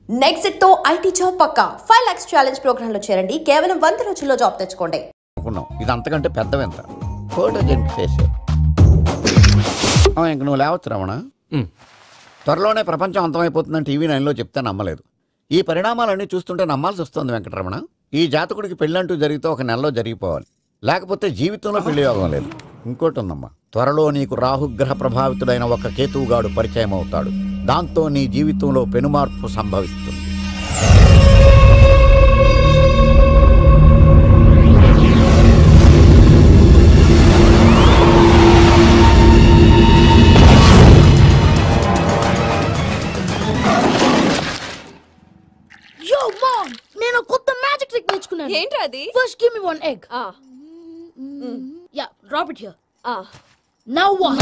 Next తో IT job పక్కా 5 lakhs challenge program లో చేరండి. కేవలం 100 రోజుల్లో జాబ్ తెచ్చుకోండి. ఇది అంతకంటే పెద్దవెంత ఫోటోజెనిక్ ఫేస్. ఇంక నువ్వు లేవచ్చు రమణ. త్వరలోనే ప్రపంచం అంతమైపోతుందని టీవీ 9లో చెప్తే నమ్మలేదు. ఈ పరిణామాలన్నీ చూస్తుంటే నమ్మాల్సి వస్తుంది వెంకటరమణ. ఈ జాతకుడికి పెళ్ళంటూ జరిగితే 1 నెలలో జరిగిపోవాలి, లేకపోతే జీవితంలో పెళ్లి యోగం లేదు. ఇంకోటి ఉందమ్మా, త్వరలో నీకు రాహుగ్రహ ప్రభావితుడైన ఒక కేతువుగాడు పరిచయం అవుతాడు. దాంతో నీ జీవితంలో పెనుమార్పు సంభవిస్తుంది. Yo mom, నేను కొత్త మ్యాజిక్ ట్రిక్ నేర్చుకున్నాను. ఏంట్రా అది? First give me one egg. Yeah, drop it here. Now what?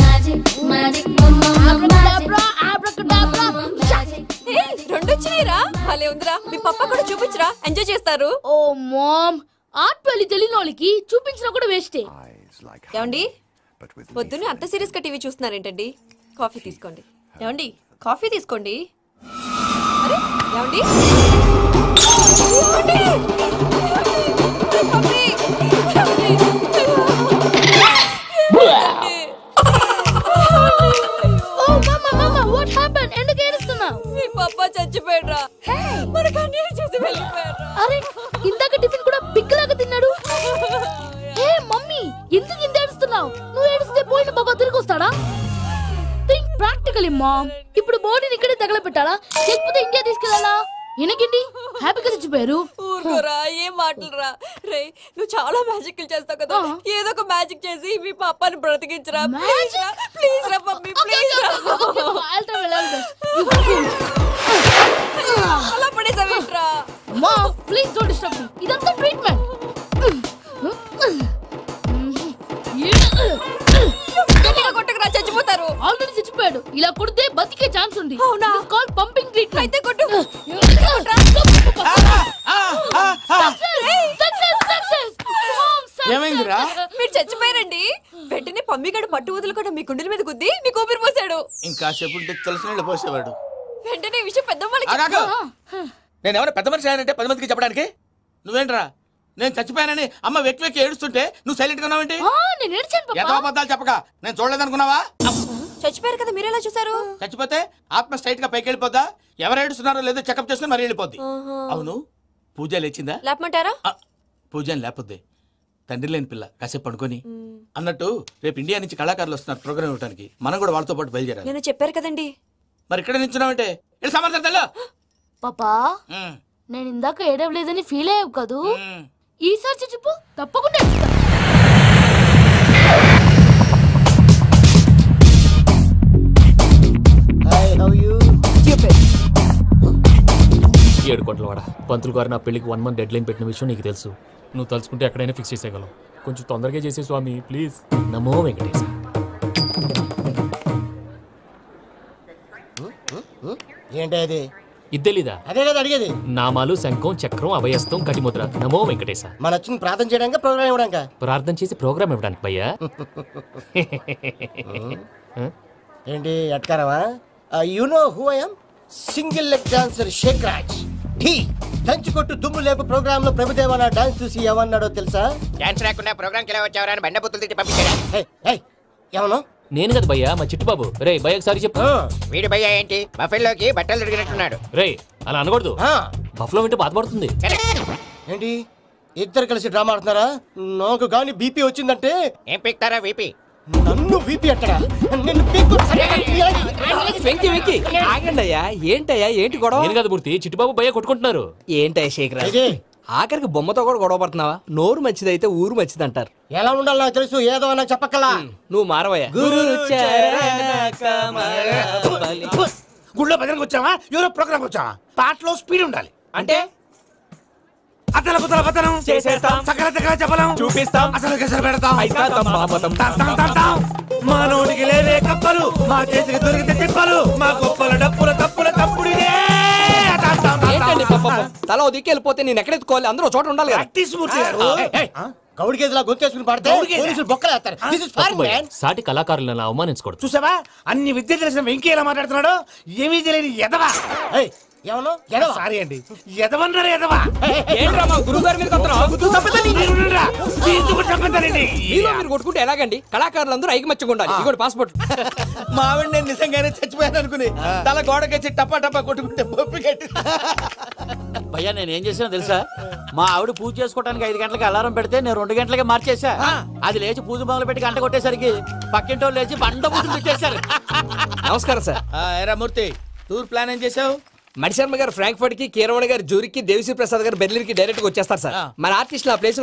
Magic mama Abracadabra, abracadabra. హే, రెండు వచ్చినాయిరా. భలే ఉందిరా. మీ పప్ప కూడా చూపించరా, ఎంజాయ్ చేస్తారు. Oh mom, ఆర్ట్ పెళ్లి తెలియని వాళ్ళకి చూపించినా కూడా వేస్టే. ఏమండి, పొద్దున్నే అంత సీరియస్ గా టీవీ చూస్తున్నారేంటండి? కాఫీ తీసుకోండి. ఏమండి, కాఫీ తీసుకోండి. అరే ఏమండి, What happened? ఎందుకు ఏడుస్తున్నావు? మీ పప్ప చచ్చిపోయాడురా. మనకు అన్యాయం చేసి వెళ్ళిపోయాడురా. అరే ఇందాక టిఫిన్ కూడా పిక్కలాగా తిన్నాడు. హే మమ్మీ, ఎందుకు ఇంత ఏడుస్తున్నావు? నువ్వు ఏడిస్తే పోయిన బాబా తిరిగి వస్తాడా? Think practically mom. ఇప్పుడు బాడీని ఇక్కడే తగలబెట్టాలా లేకపోతే ఇండియా తీసుకెళ్ళాలా? ఎనకండి హ్యాపీగా చచ్చిపోయారు. ఊరుకోరా, ఏం మాటలురా. రే, నువ్వు చాలా మ్యాజిక్ చేస్తావు కదా, ఏదో ఒక మ్యాజిక్ చేసి మీ పాపాని బ్రతికించరా. ప్లీజ్ రా మమ్మీ, ప్లీజ్ రా. అలా పడేసావేంట్రా? Mom please don't disturb me. ఇదంతా ట్రీట్మెంట్. గట్టిగా కొట్టకురా, చచ్చిపోతారు. ఆల్రెడీ చచ్చిపోయాడు. ఇలా కొడితే బతికే ఛాన్స్ ఉంది. అవునా? It's called pumping treatment. అయితే కొట్టు. ఏమైందిరా? మీరు చచ్చిపోయారండి. వెంటనే పమ్మిగాడు పట్టు వదులుకుండా మీ గుండెల మీద గుద్ది మీకు ఊపిరి పోసాడు. ఇంకా చెప్పుంటే తెలిసిన వాళ్ళు పోసేవాడు. వెంటనే ఈ విషయం పెద్ద నేను ఎవరైనా పెద్ద మనిషి ఆయనంటే 10 మందికి చెప్పడానికి. నువ్వేంట్రా నేను చచ్చిపోయానని అమ్మ వెక్కి ఏడుస్తుంటే నువ్వు సైలెంట్ గా ఉన్నావేంటి? నేను ఏడ్చాను పాపా. ఎంతో అబద్ధాలు చెప్పక నేను చూడలేదనుకున్నావా? చచ్చిపోయారు కదా, మీరెలా చూసారు? చచ్చిపోతే ఆత్మ స్ట్రైట్ గా పైకి వెళ్ళిపోద్దా? ఎవరు ఏడుస్తున్నారో లేదో చెకప్ చేసుకుని మరి వెళ్ళిపోద్ది. అవును, పూజ లేచిందా? లేపమంటారా? పూజ లేకపోద్ది. తండ్రి లేని పిల్ల కాసేపు పడుకొని. అన్నట్టు రేపు ఇండియా నుంచి కళాకారులు వస్తున్నారు ప్రోగ్రామ్ ఇవ్వడానికి. మనం కూడా వాళ్ళతో పాటు బయలుదేరాలి. నేను చెప్పారు కదండి. మరి ఇక్కడ నిల్చున్నావంటే సమర్థతలో పాపా, నేను ఇందాక ఏడవలేదని ఫీల్ అయ్యావు కదూ? ఈసారి చచ్చిపో, తప్పకుండా ఏడుస్తా. 7 కోట్ల వాడ పంతులు గారు నా పెళ్లికి 1 month డెడ్ లైన్ పెట్టిన విషయం నీకు తెలుసు. నువ్వు తలుచుకుంటే ఎక్కడైనా ఫిక్స్ చేసేయగలవు. కొంచెం తొందరగా చేసే స్వామి ప్లీజ్. నమో వెంకటేశ. ఏంటి అది? ఇది తెలీదా? అదే కదా అడిగేది. నామాలు, శంఖం, చక్రం, అభయస్తం, కటిముద్ర. నమో వెంకటేశ. మన వచ్చింది ప్రార్థన చేయడానికి, ప్రోగ్రామ్ ఇవ్వడానికి. ప్రార్థన చేసి ప్రోగ్రామ్ ఇవ్వడానికి భయ్యా. ఏంటి ఎట్కారవా? You know who I am? Single leg dancer Sheikh Raj. దంచి కొట్టు దుమ్ము లేపు ప్రోగ్రామ్ లో ప్రభుదేవ నా డాన్స్ చూసి ఏమన్నాడో తెలుసా? డాన్స్ రాకుండా ప్రోగ్రామ్ కి ఎలా వచ్చావరా అని బండ బుద్ధులు తిట్టి పంపించాడు. ఏమను? నేను కదా భయ్యా, మా చిట్టుబాబు. రే భయ్య ఒకసారి చెప్పు. వీడి భయ్య ఏంటి బఫెల్లోకి బట్టలు తిరిగినట్టున్నాడు. రే అలా అనకూడదు, బఫ్లో వింటే బాధపడుతుంది. ఏంటి ఇద్దరు కలిసి డ్రామా ఆడుతున్నారా? నాకు గాని బీపీ వచ్చిందంటే ఏం పీక్తారా వీపీ? నన్ను బీపీ అట్టడా? ఆగండయ్యా, ఏంటయ్యా ఏంటి గొడవ? నేను కదా మూర్తి, చిట్టుబాబు భయ్య కొట్టుకుంటున్నారు. ఏంటయ్యా శేఖర్, ఆఖరికి బొమ్మతో కూడా గొడవ పడుతున్నావా? నోరు మంచిదైతే ఊరు మంచిది అంటారు. ఎలా ఉండాలి నాకు తెలుసు, ఏదో నాకు చెప్పక్కలా. నువ్వు మారవయ్యా. గుళ్ళో భజనకు వచ్చావా? ఎవరో ప్రోగ్రామ్ వచ్చావా? పాటలో స్పీడ్ ఉండాలి. అంటే అతల కుతల పతనం చేసేస్తాం, సకల దగ్గర చెప్పలం చూపిస్తాం, అసలు గసలు పెడతాం, మానవుడికి లేవే కప్పలు, మా చేతికి దొరికితే తిప్పలు, మా గొప్పల డప్పుల తప్పుల తప్పుడు. తల దిక్కి వెళ్ళిపోతే నేను ఎక్కడ ఎత్తుకోవాలి? అందరూ చోట ఉండాలి కదా. గౌడి గేదెలా గొంతేసుకుని పాడితే పోలీసులు బొక్కలేస్తారు. సాటి కళాకారులను అవమానించకూడదు. చూసావా అన్ని విద్య తెలిసిన వెంకీ ఎలా మాట్లాడుతున్నాడు? ఏమీ తెలియని ఎదవా. ఎవను ఎడవ సారీ అండి ఎదవన్నారు ఎదవా ఏంట్రా మా గురువు గారి మీద మీరు కొట్టుకుంటే ఎలాగండి? కళాకారులందరూ ఐకమత్యంగా ఉండాలి. ఇదిగోటి పాస్పోర్ట్. మా ఆవిడ నేను నిజంగానే చచ్చిపోయాను అనుకుని తల గోడకొచ్చి టపా టపా కొట్టుకుంటే బొప్పి కట్టి. భయ్యా నేను ఏం చేసానో తెలుసా? మా ఆవిడ పూజ చేసుకోవడానికి 5 గంటలకి అలారం పెడితే నేను 2 గంటలకి మార్చేసా. అది లేచి పూజ మొదలు పెట్టి గంట కొట్టేసరికి పక్కింటో లేచి బండ పూజలు పెట్టేశారు. నమస్కారం సార్. ఏరా మూర్తి, టూర్ ప్లాన్ ఏం చేసావు? మణిశర్మ గారు ఫ్రాంక్ఫర్ట్ కి, కీరవాణి గారు జూరికి, దేవిశ్రీ ప్రసాద్ గారు బెర్లిన్ కి డైరెక్ట్ గా వచ్చేస్తారు సార్. మన ఆర్టిస్ట్ ఆ ప్లేస్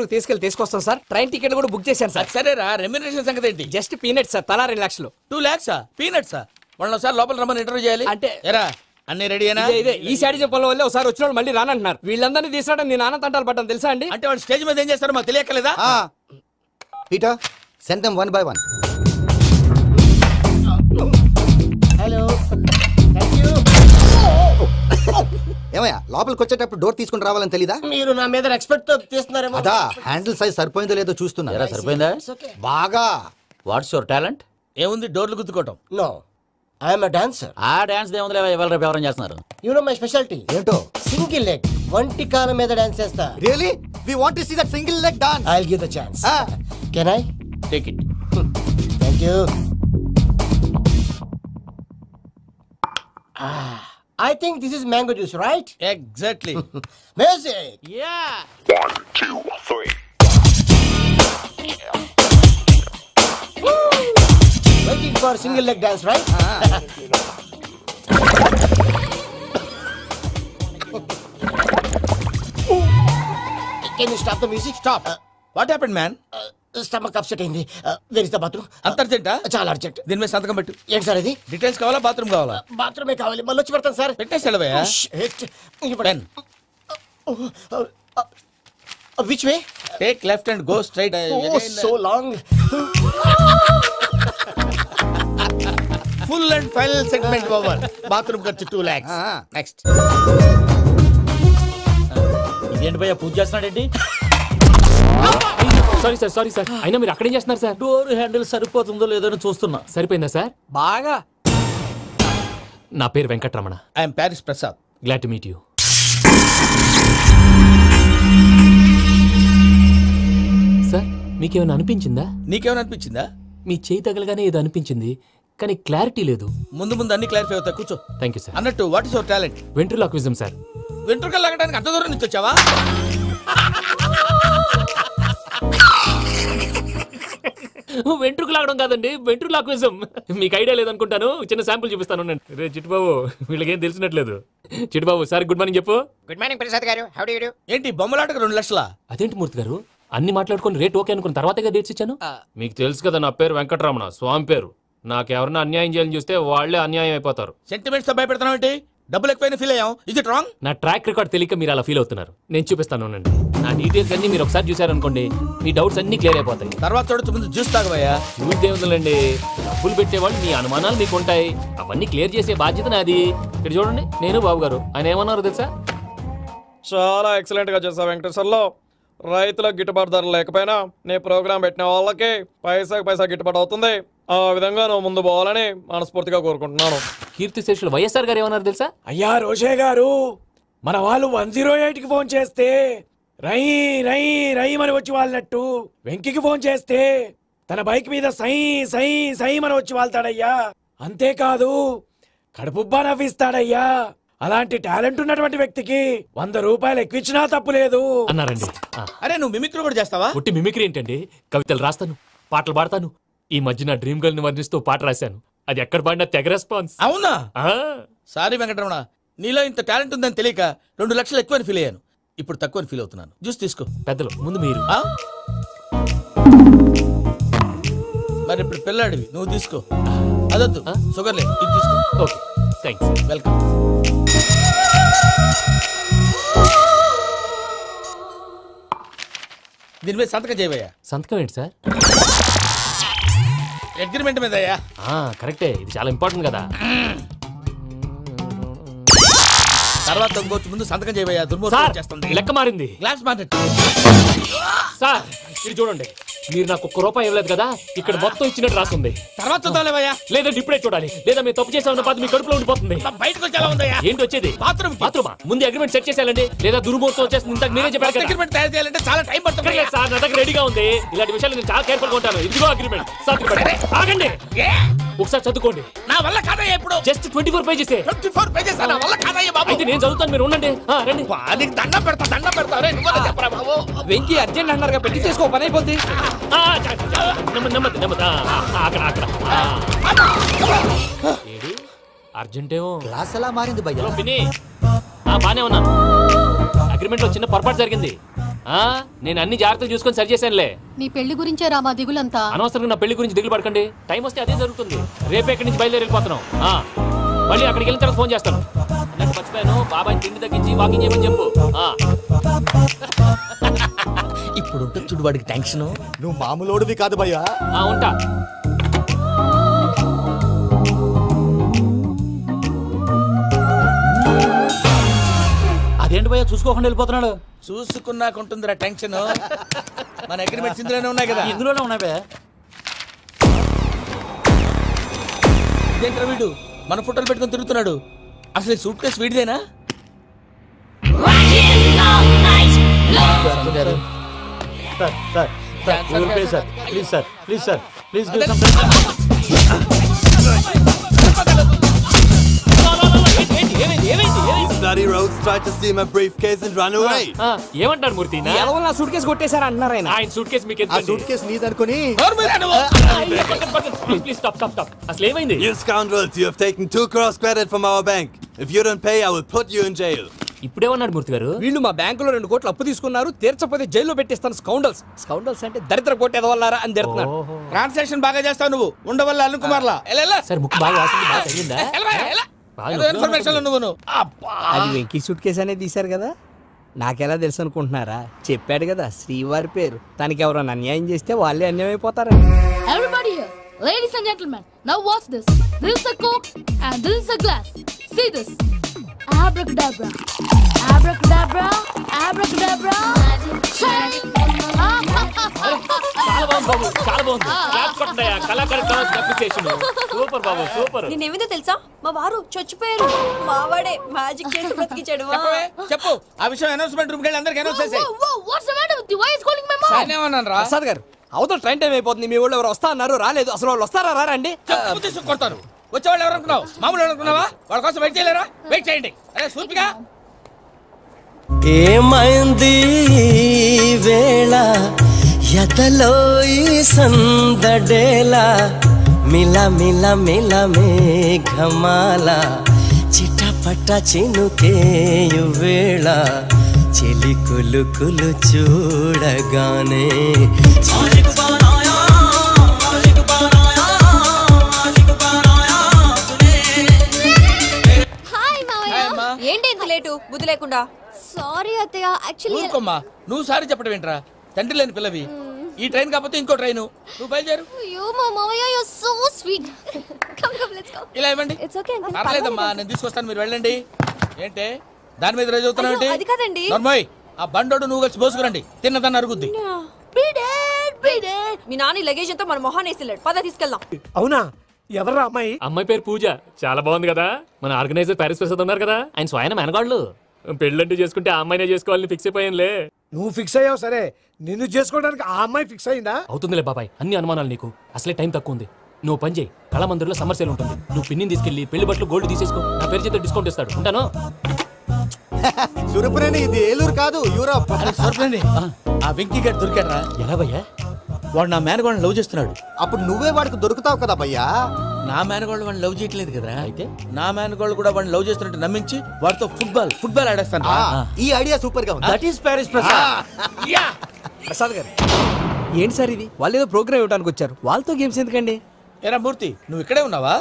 తీసుకొస్తాం సార్. ట్రైన్ టికెట్ కూడా బుక్ చేశాను సార్. సరేరా, రెమ్యూనరేషన్ సంగతి ఏంటి? జస్ట్ పీనట్స్ సార్, తలా 2 లక్షలు. 2 lakhs పీనట్స్. వాళ్ళని ఒకసారి లోపల రమ్మని ఇంటర్వ్యూ చేయాలి. అంటే ఎరా అన్ని రెడీ అయినా? ఇదే ఈ సాడి చెప్పడం వల్ల ఒకసారి వచ్చిన వాళ్ళు మళ్ళీ రానంటున్నారు. వీళ్ళందరినీ తీసుకురావడం నేను ఆనందంటాలు పడ్డాను తెలుసా అండి? అంటే వాళ్ళు స్టేజ్ మీద ఏం చేస్తారో మాకు తెలియక్కలేదా? Peter send them 1 by 1. Hello thank you. ఏమయ్యా లోపలికి వచ్చేటప్పుడు డోర్ తీసుకుని రావాలని తెలీదా? మీరు నా మీద ఎక్స్పెక్ట్ తో తీస్తున్నారేమో. అదా హ్యాండిల్ సైజ్ సరిపోయిందో లేదో చూస్తున్నా. సరిపోయిందా? బాగా. What's your talent? ఏముంది డోర్లు గుద్దుకోవటం. No I'm a dancer. ఆ డాన్స్ దేవుందిలే, ఇవాళ రేపు ఎవరైనా చేస్తున్నారు. యు నో మై స్పెషాలిటీ ఏంటో? సింగిల్ లెగ్, వంటి కాలం మీద డాన్స్ చేస్తా. Really we want to see that single leg dance. I will give the chance. Can I take it. Thank you. I think this is mango juice, right? Exactly. Music. Yeah. 1, 2, 3. Waiting for single leg dance, right? Can you stop the music? Stop. What happened, man? Stomach upset అయింది. Where is the bathroom? అంత అర్జెంటా? చాలా urgent. దీని మీద సంతకం పెట్టు. ఏంటి sir ఇది? Details కావాలా బాత్రూమ్ కావాలా? బాత్రూమే కావాలి. మళ్ళీ వచ్చి పెడతాను సార్. పెట్టేసి వెళ్ళవయ్యా. Pen. Which way? Take left and go straight. Oh, so long. Full and final segment over. Bathroom ఖర్చు 2 lakhs. Next. ఇదేంటి భయ్యా పూజ చేస్తున్నాడేంటి? సారీ సార్ అయినా మీరు అక్కడేం చేస్తున్నారు సార్? డోర్ హ్యాండిల్ సరిపోతుందో లేదో అని చూస్తున్నా. సరిపోయిందా సార్? బాగా. నా పేరు Venkataramana. I'm Paris Prasad. Glad to meet you. Sir మీకేమైనా అనిపించిందా? నీకేమైనా అనిపించిందా? మీ చేయి తగలగానే ఏదో అనిపించింది, కానీ క్లారిటీ లేదు. ముందు అన్ని క్లారిఫై అవుతా, కూర్చో. Thank you sir. అన్నట్టు what is your talent? Ventriloquism sir. వెంట్రుకలు లాగడానికి అంత దూరం నుంచి వచ్చావా? వెంట్రుకు లాగడం కాదండి, వెంట్రులాక్విజం. మీకు ఐడియా లేదనుకుంటాను, చిన్న శాంపుల్ చూపిస్తాను. రే చిట్టుబాబు, వీళ్ళకేం తెలిసినట్లేదు. చిట్టుబాబు సార్ గుడ్ మార్నింగ్ చెప్పు. Good morning Prasad garu. How do you do? ఏంటి బొమ్మలాటకు 2 లక్షలా? అదేంటి మూర్తి గారు, అన్ని మాట్లాడుకొని రేట్ ఓకే అనుకున్న తర్వాతగా డేట్స్ ఇచ్చాను. మీకు తెలుసు కదా నా పేరు వెంకటరమణ, స్వామి పేరు. నాకెవరన్నా అన్యాయం చేయాలని చూస్తే వాళ్లే అన్యాయం అయిపోతారు. సెంటిమెంట్స్ తో భయపెడతావు ఏంటి? డబ్బులు ఎక్కువైనా ఫీల్ అయ్యాం. ఇది రాంగ్. నా ట్రాక్ రికార్డ్ తెలియక మీరు అలా ఫీల్ అవుతున్నారు. నేను చూపిస్తాను ఉండండి. నా డీటెయిల్స్ అన్ని మీరు ఒకసారి చూసారనుకోండి, మీ డౌట్స్ అన్ని క్లియర్ అయిపోతాయి. తర్వాత చూడొచ్చు, ముందు జ్యూస్ తాగవయ్యా. చూస్తే ఉందండి, డబ్బులు పెట్టేవాళ్ళు మీ అనుమానాలు మీకు ఉంటాయి, అవన్నీ క్లియర్ చేసే బాధ్యత నాది. ఇక్కడ చూడండి, నేను బాబు గారు. ఆయన ఏమన్నారు తెలుసా? చాలా ఎక్సలెంట్ గా చేసావు వెంకటేశ్వర్లో. రైతులకు గిట్టుబాటు ధర లేకపోయినా నీ ప్రోగ్రాం పెట్టిన వాళ్ళకి పైసాకి పైసా గిట్టుబాటు అవుతుంది. ఆ విధంగా నువ్వు ముందు పోవాలని మనస్ఫూర్తిగా కోరుకుంటున్నాను. కీర్తిశేషులు వైఎస్ఆర్ గారు ఏమన్నారు తెలుసా? అయ్యా రోషే గారు, మన వాళ్ళు 108కి ఫోన్ చేస్తే రై రై రై అని వచ్చి వాళ్ళనట్టు, వెంకికి ఫోన్ చేస్తే తన బైక్ మీద సై సై సై అని వచ్చి వాళ్తాడయ్యా. అంతేకాదు కడుపుబ్బా నవ్విస్తాడయ్యా. అలాంటి టాలెంట్ ఉన్నటువంటి వ్యక్తికి 100 రూపాయలు ఎక్కువచ్చినా తప్పు లేదు అన్నారండి. అరే నువ్వు మిమిక్రీ కూడా చేస్తావా? ఒట్టి మిమిక్రీ ఏంటండి, కవితలు రాస్తాను, పాటలు పాడతాను. ఈ మధ్య నా డ్రీమ్ గర్ల్ ని వర్ణిస్తూ పాట రాశాను. అది ఎక్కడ పాడినా తెగ రెస్పాన్స్. అవునా? సారీ వెంకటరమణ, నీలో ఇంత టాలెంట్ ఉందని తెలియక 2 లక్షలు ఎక్కువని ఫీల్ అయ్యాను. ఇప్పుడు తక్కువని ఫీల్ అవుతున్నాను. జ్యూస్ తీసుకో. పెద్దలు ముందు మీరు. మరి ఇప్పుడు పిల్లాడివి, నువ్వు తీసుకో. అదొద్దు, షుగర్ లేదు, ఇది తీసుకో. Okay thanks. వెల్కమ్. దీని మీద సంతకం చేయవయ్యా. సంతకం ఏంటి సార్? అగ్రిమెంట్ మీద అయ్యా. కరెక్టే, ఇది చాలా ఇంపార్టెంట్ కదా. తర్వాత ఇంకొచ్చి ముందు సంతకం చేయవయ్యా. దుర్మోహం చేస్తుంది. లెక్క మారింది. గ్లాస్ మార్కెట్ సార్ ఇది చూడండి, మీరు నాకు ఒక్క రూపాయి ఇవ్వలేదు కదా, ఇక్కడ మొత్తం ఇచ్చినట్టు రాస్తుంది. తర్వాత చూద్దాంలేవయ్యా. లేదంటే ఇప్పుడే చూడాలి, లేదా మీరు తప్పు చేసామన్న బాధ మీ కడుపులో ఉండిపోతుంది. బయటకు వచ్చేలా ఉందయ్యా. ఏంటి వచ్చేది? బాత్రూమా? ముందు అగ్రిమెంట్ సెట్ చేసేయాలండి, లేదా దుర్మూర్తం వచ్చేస్తుంది. ఇంతకు మీరే చెప్పారు కదా. అగ్రిమెంట్ తయారు చేయాలంటే చాలా టైం పడుతుంది సార్. నా దగ్గర రెడీగా ఉంది. ఇలాంటి విషయాలు నేను చాలా కేర్ఫుల్ గా ఉంటాను. ఇదిగో అగ్రిమెంట్. ఆగండి, ఒకసారి చదువుకోండి. నా వల్ల కాదయ్యా. ఇప్పుడు జస్ట్ 24 పేజెస్. 24 పేజెస్ నా వల్ల కాదయ్యా బాబు. అయితే నేను చదువుతాను, మీరు ఉండండి. రండి. నీకు దండం పెడతా చెప్పరా బాబు. వెంకీ అర్జెంట్ అంటున్నారు, పెళ్లి చేసుకో, పని అయిపోద్ది. అక్కడ అర్జెంటేమో క్లాస్ ఎలా మారింది భయ్యా? బానే ఉన్నాను. అగ్రిమెంట్ లో చిన్న పొరపాటు జరిగింది. నేను అన్ని జాగ్రత్తలు చూసుకొని సరి చేశానులే. నీ పెళ్లి గురించే రా మా దిగులంతా. అనవసరంగా నా పెళ్లి గురించి దిగులు పడకండి. టైం వస్తే అదే జరుగుతుంది. రేపే ఇక్కడి నుంచి బయలుదేరి వెళ్ళిపోతున్నాం. మళ్ళీ అక్కడికి వెళ్ళిన తర్వాత ఫోన్ చేస్తాను. అన్నట్టు మర్చిపోయాను, బాబాయ్ తిండి తగ్గించి వాకింగ్ చేయమని చెప్పు. ఇప్పుడు ఉంటుంది చూడు వాడికి టెన్షన్. నువ్వు మామూలోడివి కాదు భయ్యా. ఉంటా. అదేంటి భయ్యా చూసుకోకుండా వెళ్ళిపోతున్నాడు? చూసుకున్నాకుంటుందిరా టెన్షన్. మన అగ్రిమెంట్స్ ఇందులోనే ఉన్నాయి కదా. ఇందులోనే ఉన్నాయి భయ్యా. ఇదేంట్రా వీడు మన ఫోటోలు పెట్టుకొని తిరుగుతున్నాడు? అసలు సూట్ కేసు వీడిదేనా? ఏమంటారు మూర్తి? సూట్ కేసు కొట్టేశారు అంటున్నారు ఆయన. ఆయన సూట్ కేసు మీకు సూట్ కేసు నీదనుకుని. అసలు ఏమైంది? You scoundrels, you have taken 2 crores credit from our bank. If you don't pay, I will put you in jail. ఇప్పుడేమన్నాడు మూర్తి గారు? వీళ్ళు మా బ్యాంకులో 2 కోట్లు అప్పు తీసుకున్నారు, తీర్చకపోతే జైల్లో పెట్టిస్తాను. స్కౌండల్స్ అంటే దరిద్ర కోట ఎదవల్లారా అని తిడుతున్నాడు. ట్రాన్సాక్షన్ బాగా చేస్తావు నువ్వు. ఉండవల్ల అరుణ్ కుమార్ లా. సార్ ముక్కు బాగా వాసింది, బాగా తగిలిందా? ఇన్ఫర్మేషన్ నువ్వు. అది వెంకీ సూట్ కేసు అనేది తీశారు కదా, నాకెలా తెలుసు అనుకుంటున్నారా? చెప్పాడు కదా శ్రీవారి పేరు. తనకి ఎవరైనా అన్యాయం చేస్తే వాళ్ళే అన్యాయం అయిపోతారు. Everybody here, ladies and gentlemen, now watch this. This is a Coke and this is a glass. See this. Abracadabra, abracadabra, abracadabra. చాలా బాగుంది బాబు, చాలా బాగుంది. క్లాప్స్ కొట్టండియా. కళాకారుల అప్రిసియేషన్. సూపర్ బాబు, సూపర్. నేనేమిందో తెలుసా? మా వారు చచ్చిపోయారు. మావాడే మ్యాజిక్ చేసి బ్రతికించాడు. చెప్పు ఆ విషయం. అనౌన్స్మెంట్ రూమ్ కి అందరికి అనౌన్స్ చేసేయ్. What's the matter with you? Why is calling my mom? సాయనేమన్నాను రా. ప్రసాద్ గారు, అవతల ట్రైన్ టైం అయిపోతుంది. మీ వాళ్ళు ఎవరు వస్తా అన్నారు, రాలేదు. అసలు వాళ్ళు వస్తారా రారా అండి? కొడతారు. వచ్చేవాళ్ళు ఎవరు అనుకున్నావు? మామూలు అనుకున్నావా? వాళ్ళ కోసం వెయిట్ చేయలేరా? వెయిట్ చేయండి. అరే సూపిగా. ఏమైంది వేళ ఎదలో ఈ సందడేలా మిల మిల మిల మేఘమాల చిటపట చినుకేయు వేళ చెలి కులు కులు చూడగానే ఏంటి ఇంత లేటు? బుద్ధి లేకుండా. సారీ అత్తయ్య, యాక్చువల్లీ ఊరుకోమ్మా. నువ్వు సారీ చెప్పడం ఏంట్రా? తండ్రి లేని పిల్లవి. ఈ ట్రైన్ కాకపోతే ఇంకో ట్రైన్. నువ్వు బయలుదేరు. అయ్యో మా మామయ్య, you are so sweet. Come come let's go. ఇలా ఇవ్వండి. It's okay uncle. పర్లేదమ్మా, నేను తీసుకొస్తాను, మీరు వెళ్ళండి. ఏంటే దాని మీద రోజు అవుతున్నావు ఏంటి? అది కాదండి. నర్మోయ్, ఆ బండోడు నువ్వు కలిసి పోసుకురండి. తిన్నదాన్ని అరుగుద్ది. మీ నాన్న లగేజ్ అంతా మన మొహాన్ని వేసిల్లాడు. పద తీసుకెళ్దాం. అవునా? ఎవరా అమ్మాయి? అమ్మాయి పేరు పూజ. చాలా బాగుంది కదా. మన ఆర్గనైజర్ ప్యారిస్ ప్రసాద్ ఉన్నారు కదా, ఆయన స్వయం మెనగాళ్ళు. పెళ్ళంటూ చేసుకుంటే ఆ అమ్మాయినే చేసుకోవాలని ఫిక్స్ అయిపోయానులే. నువ్వు ఫిక్స్ అయ్యావు సరే, నిన్ను చేసుకోవడానికి ఆ అమ్మాయి ఫిక్స్ అయిందా? అవుతుందిలే బాబాయ్, అన్ని అనుమానాలు నీకు. అసలే టైం తక్కువ ఉంది. నువ్వు పని చేయి, కళామందిర్లో సమ్మర్ సేల్ ఉంటుంది. నువ్వు పిన్నిని తీసుకెళ్లి పెళ్లి బట్టలు గోల్డ్ తీసేసుకో. నా పేరు చేత డిస్కౌంట్ ఇస్తాడు. ఉంటాను. సురపురేని, ఇది ఏలూరు కాదు, యూరోప్. ఆ వెంకీ గారు దొరికాడరా? ఎలా భయ్యా? వాడు నా మేనగోళ్ళని లవ్ చేస్తున్నాడు. అప్పుడు నువ్వే వాడికి దొరుకుతావు కదా భయ్యా. నా మేనగోళ్ళు వాడిని లవ్ చేయట్లేదు కదరా. అయితే నా మేనగోళ్ళు కూడా వాడిని లవ్ చేస్తున్నట్టు నమ్మించి వాడితో ఫుట్బాల్ ఆడేస్తాను. ఈ ఐడియా సూపర్ గా ఉంది. That is Paris Prasad. Prasad గారు, ఏంటి సార్ ఇది? వాళ్ళు ఏదో ప్రోగ్రామ్ ఇవ్వడానికి వచ్చారు, వాళ్ళతో గేమ్స్ ఎందుకండి? ఏరా మూర్తి, నువ్వు ఇక్కడే ఉన్నావా?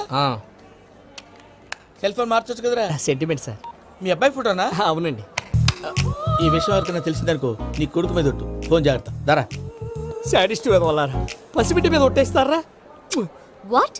సెల్ ఫోన్ మార్చొచ్చు కదరా. Sentiment sir. మీ అబ్బాయి ఫోటోనా? అవునండి. ఈ విషయం ఎవరికైనా తెలిసిందనుకో, నీ కొడుకు మీద ఒట్టు. ఫోన్ జాగ్రత్త. దారా. సాడిస్ట్ వెళ్ళారా? పసిబిడ్డ మీద ఒట్టేస్తారా? వాట్?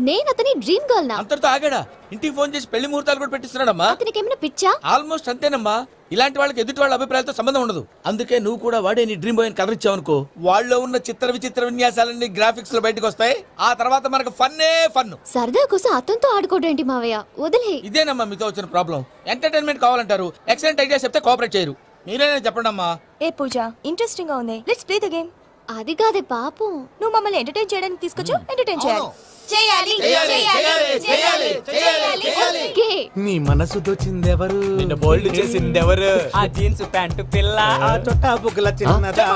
నేను అతని డ్రీమ్ గర్ల్ నా. అంతటితో ఆగాడా? ఇంటికి ఫోన్ చేసి పెళ్లి ముహూర్తాలు కూడా పెట్టిస్తున్నాడమ్మా. అతనికి ఏమైనా పిచ్చా? ఆల్మోస్ట్ అంతేనమ్మా. ఇలాంటి వాళ్ళకి ఎదుటి వాళ్ళ అభిప్రాయాలతో సంబంధం ఉండదు. అందుకే నువ్వు కూడా వాడే నీ డ్రీమ్ బాయ్ కలర్ ఇచ్చావనుకో, వాళ్ళలో ఉన్న చిత్ర విచిత్ర విన్యాసాలన్నీ గ్రాఫిక్స్ లో బయటకు వస్తాయి. ఆ తర్వాత మనకు ఫన్నే ఫన్. సరదా కోసం అతనితో ఆడుకోవడం ఏంటి మావయ్య, వదిలే. ఇదేనమ్మా మీతో వచ్చిన ప్రాబ్లం. ఎంటర్టైన్మెంట్ కావాలంటారు, ఎక్సలెంట్ ఐడియా చెప్తే కోఆపరేట్ చేయరు. మీరేనా చెప్పండి అమ్మా. ఏ పూజ, ఇంట్రెస్టింగ్ గా ఉంది, లెట్స్ ప్లే ద గేమ్. అది కాదే పాపం, నువ్వు మమ్మల్ని ఎంటర్టైన్ చేయడానికి తీసుకొచ్చు, ఎంటర్టైన్ చేయాలి. నీ మనసు దోచిందెవరు, నిన్ను బోల్డ్ చేసిందెవరు, ఆ జీన్స్ ప్యాంటు పిల్ల, ఆ చొట్టా బుగ్గల చిన్నదా,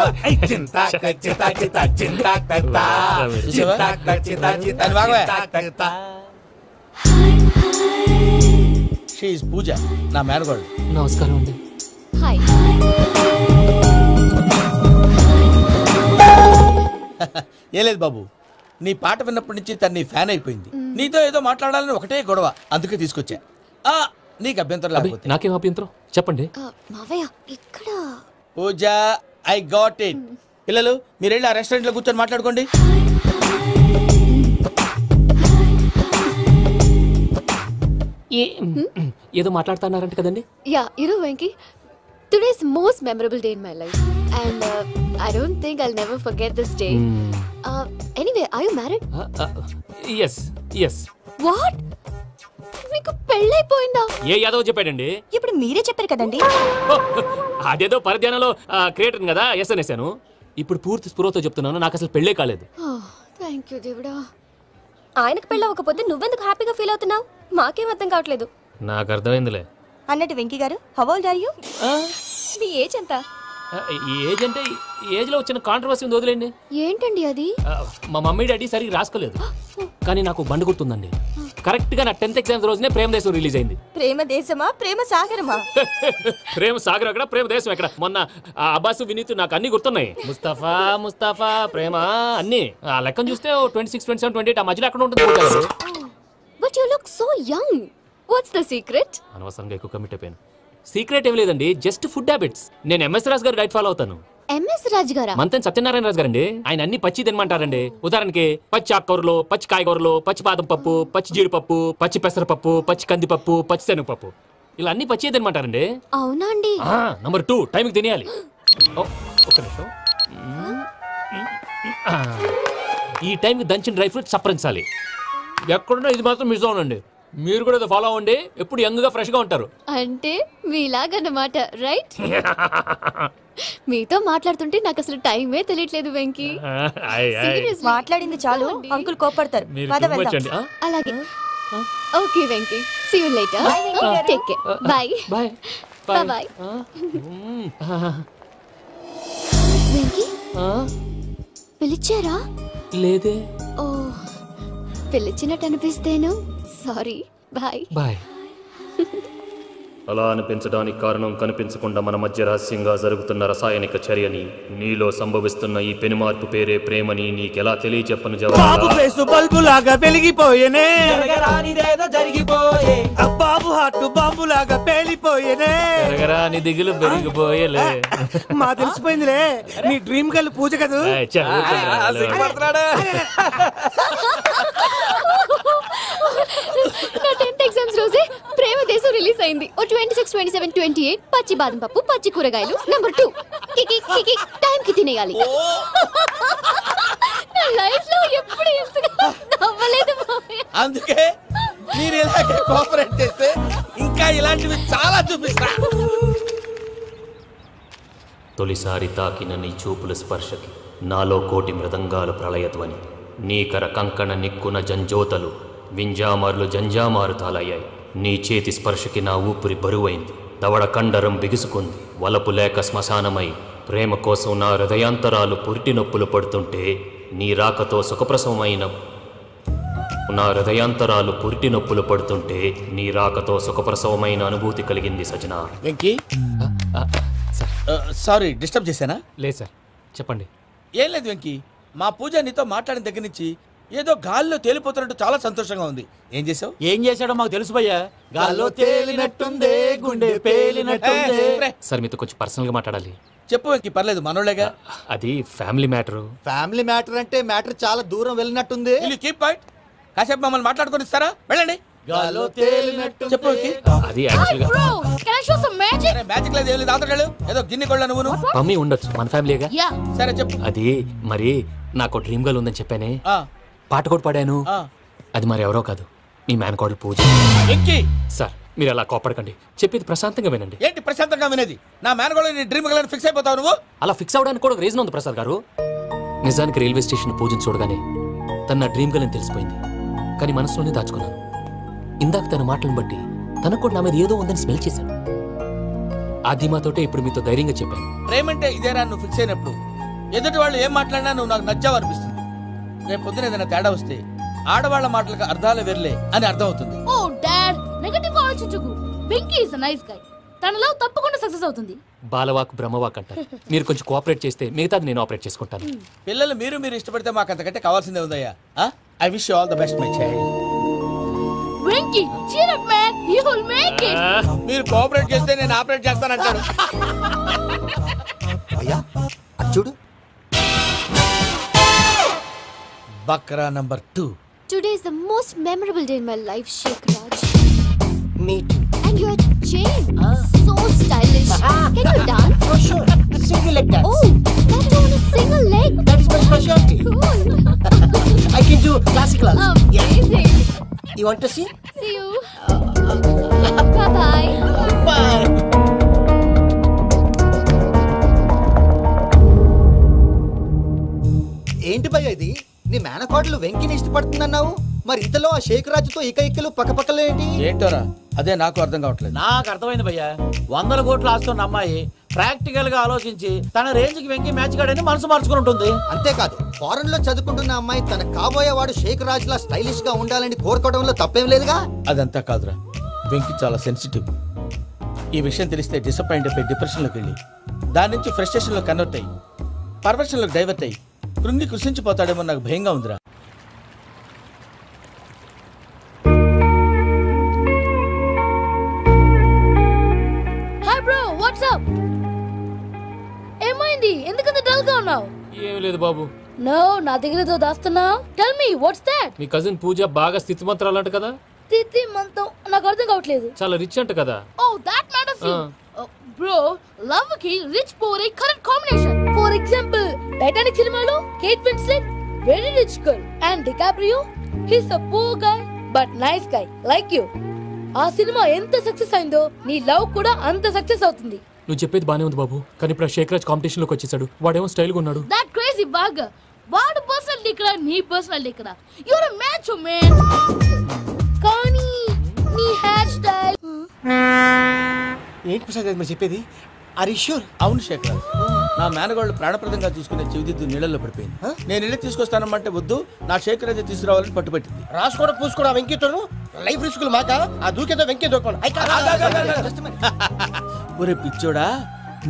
షీ ఇస్ పూజ, నా మేనగోడు. నమస్కారం అండి. హాయ్. ఏ లేదు బాబు, నీ పాట విన్నప్పటి నుంచి తను నీ ఫ్యాన్ అయిపోయింది. నీతో ఏదో మాట్లాడాలని ఒకటే గొడవ, అందుకే తీసుకొచ్చా. నీకు అభ్యంతరం లేకపోతే. నాకేం అభ్యంతరం చెప్పండి. మావయ్య ఇక్కడ. పూజ, ఐ గాట్ ఇట్. పిల్లలు మీరు వెళ్ళి ఆ రెస్టారెంట్ లో కూర్చొని మాట్లాడుకోండి. ఏదో మాట్లాడుతున్నారంట కదండి. Yeah, Venky, today's most memorable day in my life, and I don't think I'll never forget this day. Anyway, are you married? Yes. What? మీకు పెళ్ళైపోయిందా? ఏ యాదవ్ చెప్పాడండి? ఇప్పుడు మీరే చెప్పారు కదండి. అదేదో పరధ్యానంలో క్రియేటర్ కదా ఎస్ అనేసాను. ఇప్పుడు పూర్తి స్పృహతో చెప్తున్నాను, నాకు అసలు పెళ్ళే కాలేదు. థ్యాంక్ యూ దేవుడా. ఆయనకు పెళ్ళవకపోతే నువ్వెందుకు హ్యాపీగా ఫీల్ అవుతున్నావు? మాకేం అర్థం కావట్లేదు. నాకు అర్థమైందిలే. అన్నట్టు వెంకీ గారు, హౌ ఓల్డ్ ఆర్ యు? మీ ఏజ్ ఎంత? ఏజ్ అంటే ఏజ్ లో వచ్చిన కాంట్రవర్సీ ఉంది, వదిలేండి. ఏంటండి అది? మా మమ్మీ డాడీ సరిగ్గా రాసుకోలేదు, కానీ నాకు బండి గుర్తుందండి. కరెక్ట్ గా నా 10th ఎగ్జామ్స్ రోజునే ప్రేమ దేశం రిలీజ్ అయింది. ప్రేమ దేశమా ప్రేమ సాగరమా? ప్రేమ సాగరం ఎక్కడ, ప్రేమ దేశం ఎక్కడ? మొన్న అబ్బాసు వినీత్ నాకు అన్ని గుర్తున్నాయి. ముస్తఫా ప్రేమ అన్ని ఆ లెక్కను చూస్తే 26, 27, 28 ఆ మధ్యలో ఎక్కడ ఉంటుంది. But you look so young. What's the secret? అనవసరంగా ఎక్కువ కమిట్ అయిపోయాను. సీక్రెట్ ఏం లేదండి, జస్ట్ ఫుడ్ హ్యాబిట్స్. నేను ఎంఎస్ రాజు గారు డైట్ ఫాలో అవుతాను. ఎంఎస్ రాజు గారా? మంతెన్ సత్యనారాయణ రాజు గారండి. ఆయన అన్ని పచ్చి తినమంటారండి. ఉదాహరణకి పచ్చి ఆకుకూరలు, పచ్చి కాయగూరలు, పచ్చి బాదం పప్పు, పచ్చి జీడిపప్పు, పచ్చి పెసరపప్పు, పచ్చి కందిపప్పు, పచ్చి శనగపప్పు, ఇలా అన్ని పచ్చి తినమంటారండి. అవునా అండి? నంబర్ 2, టైంకి తినేయాలి. ఒక్క నిమిషం. ఈ టైంకి దంచిన డ్రై ఫ్రూట్స్ సప్పరించాలి. ఎక్కడున్నా ఇది మాత్రం మిస్ అవునండి. మీరు కూడా ఫాలో అవ్వండి, ఎప్పుడు యంగ్ గా ఫ్రెష్ గా ఉంటారు. అంటే మీలాగన్నమాట, రైట్? మీతో మాట్లాడుతుంటే నాకు అసలు టైమే తెలియట్లేదు వెంకీ. మాట్లాడింది చాలు, అంకుల్ కోపడతారు. అలాగే. Okay Venky, see you later. Take care. Bye bye bye. Venky, పిలిచారా? లేదే. ఓ, పిలిచినట్టు అనిపిస్తేను సారీ. Bye bye. అలా అనిపించడానికి కారణం కనిపించకుండా మన మధ్య రహస్యంగా జరుగుతున్న రసాయనిక చర్యని, నీలో సంభవిస్తున్న ఈ పెనుమార్పు పేరే ప్రేమని నీకెలా తెలియచెప్పను బాబు ఫేసు బల్బు లాగా వెలిగిపోయేనే, జరిగిపోయే బాబు హార్ట్ బాంబు లాగా పేలిపోయేనే, జరగరాని దిగులు పెరిగిపోయేలే. మా తెలిసిపోయిందిలే, నీ డ్రీమ్ గర్ల్ పూజ కదా. నా 10th ఎగ్జామ్స్ రోజే ప్రేమ దేశం రిలీజ్ అయింది. 26, 27, 28 పచ్చి బాదం పప్పు, పచ్చి కూరగాయలు. నంబర్ 2, కికి టైం కి తినేయాలి. నా లైఫ్ లో ఎప్పుడు ఇంతగా నవ్వలేదు. అందుకే మీరు ఇలాగే కోఆపరేట్ చేస్తే ఇంకా ఇలాంటివి చాలా చూపిస్తా. తొలిసారి తాకిన నీ చూపుల స్పర్శకి నాలో కోటి మృదంగాలు ప్రళయధ్వని, నీకర కంకణ నిక్కున జంజోతలు వింజామారులు జంజామారు తాలయ్యాయి. నీ చేతి స్పర్శకి నా ఊపిరి బరువైంది, దవడ కండరం బిగుసుకుంది. వలపు లేక శ్మశానమై ప్రేమ కోసం నా హృదయాంతరాలు పురిటి నొప్పులు పడుతుంటే, నీ రాకతో సుఖప్రసవమైన అనుభూతి కలిగింది సజన. వెంకీ, సారీ డిస్టర్బ్ చేశానా? లేదు సార్, చెప్పండి. ఏం లేదు వెంకీ, మా పూజ నీతో మాట్లాడిన దగ్గర నుంచి ఏదో గాల్లో తేలిపోతున్నట్టు చాలా సంతోషంగా ఉంది. ఏం చేసావు? ఏం చేశాడో మాకు తెలుసు భయ్యా. గాల్లో తేలినట్టుందే, గుండె పేలినట్టుందే. సార్ మీతో కొంచెం పర్సనల్ గా మాట్లాడాలి. చెప్పు వెంకీ, పర్లేదు మనోళ్ళేగా. అది ఫ్యామిలీ మ్యాటర్. ఫ్యామిలీ మ్యాటర్ అంటే మ్యాటర్ చాలా దూరం వెళ్ళినట్టుంది. Keep point. కాసేపు మమ్మల్ని మాట్లాడుకొని ఇస్తారా? వెళ్ళండి. గాల్లో తేలినట్టు చెప్పు అది యాక్చువల్గా Bro, can I show some magic? Magic లేదు ఏం లేదు ఆతడాడు ఏదో గిన్నె కొళ్ళ నువ్వు మమ్మీ ఉండొచ్చు మన ఫ్యామిలీగా Yeah. సరే చెప్పు అది మరి నాకు డ్రీమ్ గర్ల్ ఉందని చెప్పానే పాట కూడా పాడాను అది మరి ఎవరో కాదు మీ మేనకోడలు పూజ సార్ మీరు అలా కోపడకండి చెప్పేది ప్రశాంతంగా వినండి ఏంటి ప్రశాంతంగా వినేది నా మేనకోడలు నీ డ్రీమ్ గర్ల్ ఫిక్స్ అయిపోతావు నువ్వు అలా ఫిక్స్ అవడానికి కూడా ఒక రీజన్ ఉంది ప్రసాద్ గారు నిజానికి రైల్వే స్టేషన్ పూజను చూడగానే తన నా డ్రీమ్ గర్ల్ అని తెలిసిపోయింది కానీ మనసులోనే దాచుకున్నాను ఇందాక తన మాటలను బట్టి తనకు కూడా నా మీద ఏదో ఉందని స్మెల్ చేశాను ఆ ధీమాతోటే ఇప్పుడు మీతో ధైర్యంగా చెప్పాను ప్రేమంటే ఇదేరా నువ్వు ఫిక్స్ అయినప్పుడు ఎదుటి వాళ్ళు ఏం మాట్లాడినా నువ్వు నాకు నచ్చావు అనిపిస్తుంది రేపు పొద్దున ఏదైనా తేడా వస్తే ఆడవాళ్ల మాటలకు అర్థాలు వెర్లే అని అర్థం అవుతుంది Oh, Dad, నెగటివ్ ఆలోచించకు. Venky is a nice guy. తన లవ్ తప్పకుండా సక్సెస్ అవుతుంది. బాలవాక్ బ్రహ్మవాక్ అంటారు మీరు కొంచెం కోఆపరేట్ చేస్తే మిగతాది నేను ఆపరేట్ చేసుకుంటాను పిల్లలు మీరు ఇష్టపడితే మాకు అంతకంటే కావాల్సిందే ఉందయ్యా I wish you all the best my child Venky cheer up man, you will make it. మీరు కోఆపరేట్ చేస్తే నేను ఆపరేట్ చేస్తానంటాడు అయ్యా అది చూడు Bakra number 2 Today is the most memorable day in my life, Shekraj. Me too. And your chain, so stylish. Can you dance? For sure. Single leg dance. Oh, that too on a single leg. That is my specialty. Cool. I can do classical also. Amazing. You want to see? See you. Bye-bye. Bye. ఏంటి భయ్య ఇది నీ మేనకోడలు వెంకిని ఇష్టపడుతుందన్నావు మరి ఇంతలో ఆ షేక్ రాజుతో ఇకలు పక్కపక్కలు ఏంటి ఏంటోరా అదే నాకు అర్థం కావట్లేదు నాకు అర్థమైంది భయ్యా 100 కోట్లు ఆస్తున్న అమ్మాయి ప్రాక్టికల్ గా ఆలోచించి తన రేంజ్ కి వెంకి మ్యాచ్ కాడని మనసు మార్చుకుని ఉంటుంది అంతేకాదు ఫారెన్ లో చదువుకుంటున్న అమ్మాయి తన కాబోయేవాడు షేక్ రాజ్ లా స్టైలిష్ గా ఉండాలని కోరుకోవడంలో తప్పేం లేదుగా అదంతా కాదురా వెంకి చాలా సెన్సిటివ్ ఈ విషయం తెలిస్తే డిసప్పాయింట్ అయిపోయి డిప్రెషన్లోకి వెళ్ళి దాని నుంచి ఫ్రస్ట్రేషన్లో కన్వర్ట్ అయ్యి పర్వర్షన్లోకి డైవర్ట్ అయ్యి కృంగి కృషించిపోతాడేమో నాకు భయంగా ఉందిరా హాయ్ బ్రో, వాట్స్ అప్? ఏమైంది? ఎందుకంత డల్ గా ఉన్నావు? ఏమీ లేదు బాబు నో, నా దగ్గర ఏదో దాస్తున్నావు. Tell me what's that? మీ కజిన్ పూజ బాగా స్థితిమంతరాలు అంట కదా తిత్తి మంతం నాకు అర్థం కావట్లేదు. చాలా రిచ్ అంట కదా oh that matters you. Bro, love కి rich poor a correct combination. For example Titanic సినిమాలో Kate Winslet very rich girl and DiCaprio he's a poor guy but nice guy like you. ఆ cinema ఎంత success అయిందో నీ love కూడా అంత success అవుతుంది. నువ్వు చెప్పేది బానే ఉంది బాబు కానీ ఇప్పుడు షేక్ రాజ్ కాంపిటీషన్ లోకి వచ్చేసాడు వాడేమో స్టైల్ గా ఉన్నాడు దట్ క్రేజీ బాగ్. వాడు పర్సనల్ ఇక్కడ నీ పర్సనల్ ఇక్కడ you are a match man. కానీ నీ హెయిర్ స్టైల్ ఏంటి ప్రసాద్ మీరు చెప్పేది? Are you sure? అవును శేఖర్ నా మేనగోళ్ళు ప్రాణప్రదంగా చూసుకునే చెవిదిద్దు నీళ్ళల్లో పడిపోయింది నేను ఇల్లు తీసుకొస్తానమ్మంటే వద్దు నా శేఖర్ అయితే తీసుకురావాలని పట్టుబట్టింది రాసుకోవడం పూసుకోవడం వెంకీతోను లైఫ్ రిస్కులు మాక ఆ దూకేదో వెంకీ దూకోండి. ఒరే పిచ్చోడా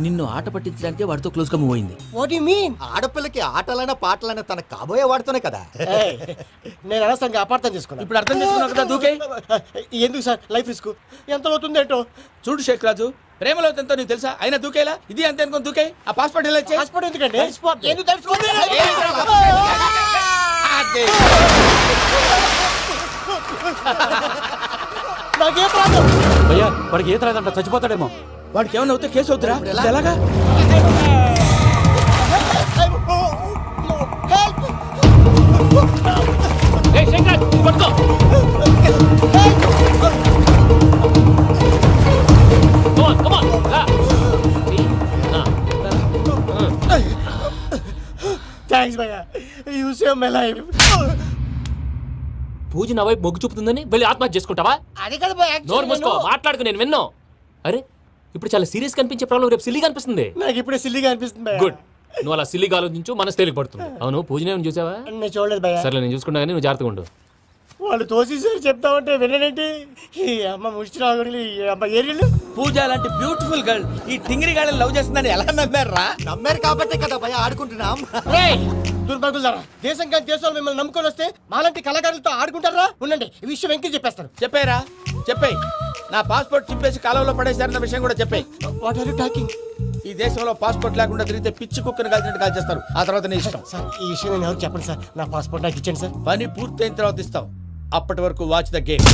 నిన్ను ఆట పట్టించడానికి వాడితో క్లోజ్ గా మూవ్ అయింది. What you mean? ఆడపిల్లకి ఆటలైనా పాటలైనా తన కాబోయే వాడుతోనే కదా. నేను అనవసరంగా అపార్థం చేసుకున్నా. ఇప్పుడు అర్థం చేసుకున్నావు కదా దూకే. ఎందుకు సార్ లైఫ్ రిస్క్ ఎంత అవుతుంది ఏంటో చూడు శేఖ్ రాజు ప్రేమలో ఎంతో నీకు తెలుసా అయినా దూకేలా ఇది అంతే అనుకుని దూకే. ఆ పాస్పోర్ట్ ఎలా ఇచ్చే? పాస్పోర్ట్ ఎందుకండి? ఎందుకు తెలుసుకోండి? నాకే ప్రాబ్లం. భయ్యా వాడికి ఈత రాదంట చచ్చిపోతాడేమో. వాడికి ఏమైనా అవుతే కేసు అవుతురా ఎలాగా? థాంక్స్ భయ్యా, యు సేవ్ మై లైఫ్. పూజ నా వైపు మొగ్గు చూపుతుందని వెళ్ళి ఆత్మహత్య చేసుకుంటావా? అది కదా భయ్యా. నోరు మూసుకో మాట్లాడుకు నేను విన్నో. అరే ఇప్పుడు చాలా సీరియస్ కనిపించే ప్రాబ్లం రేపు సిల్లీగా అనిపిస్తుంది. నాకు ఇప్పుడే సిల్లీగా అనిపిస్తుంది. గుడ్ నువ్వు అలా సిల్లీగా ఆలోచించు మనసు తేలిక పడుతుంది. అవును పూజనే చూసావా? నేను చూడలేదు భయ్యా. సరే నేను చూసుకున్నా కానీ నువ్వు జాగ్రత్తగా ఉండు. వాళ్ళు తోసేసారు చెప్తామంటే విననేంటి? ఈ అమ్మ ముష్టిరాగుడు ఈ అమ్మ ఏరియలు. పూజ లాంటి బ్యూటిఫుల్ గర్ల్ ఈ టింగిరి గాళ్ళని లవ్ చేస్తుందని ఎలా నమ్మారా? నమ్మారు కాబట్టే కదా భయ ఆడుకుంటున్నాం. దుర్భగులారా, దేశం కానీ దేశాలు మిమ్మల్ని నమ్ముకొని వస్తే మాలాంటి కళాకారులతో ఆడుకుంటారా? ఉండండి ఈ విషయం వెంకీ చెప్పేస్తాను. చెప్పారా? చెప్పేయ్. నా పాస్పోర్ట్ చింపేసి కాలంలో పడేశారన్న విషయం కూడా చెప్పేయ్. What are you talking? ఈ దేశంలో పాస్పోర్ట్ లేకుండా తిరిగితే పిచ్చి కుక్కను కాల్చినట్టు కాల్చేస్తారు. ఆ తర్వాత నీ ఇష్టం. సార్ ఈ విషయం నేను ఎవరికి చెప్పండి సార్. నా పాస్పోర్ట్ నాకు ఇచ్చండి సార్. పని పూర్తయిన తర్వాత ఇస్తాం. అప్పటి వరకు వాచ్ ద గేమ్.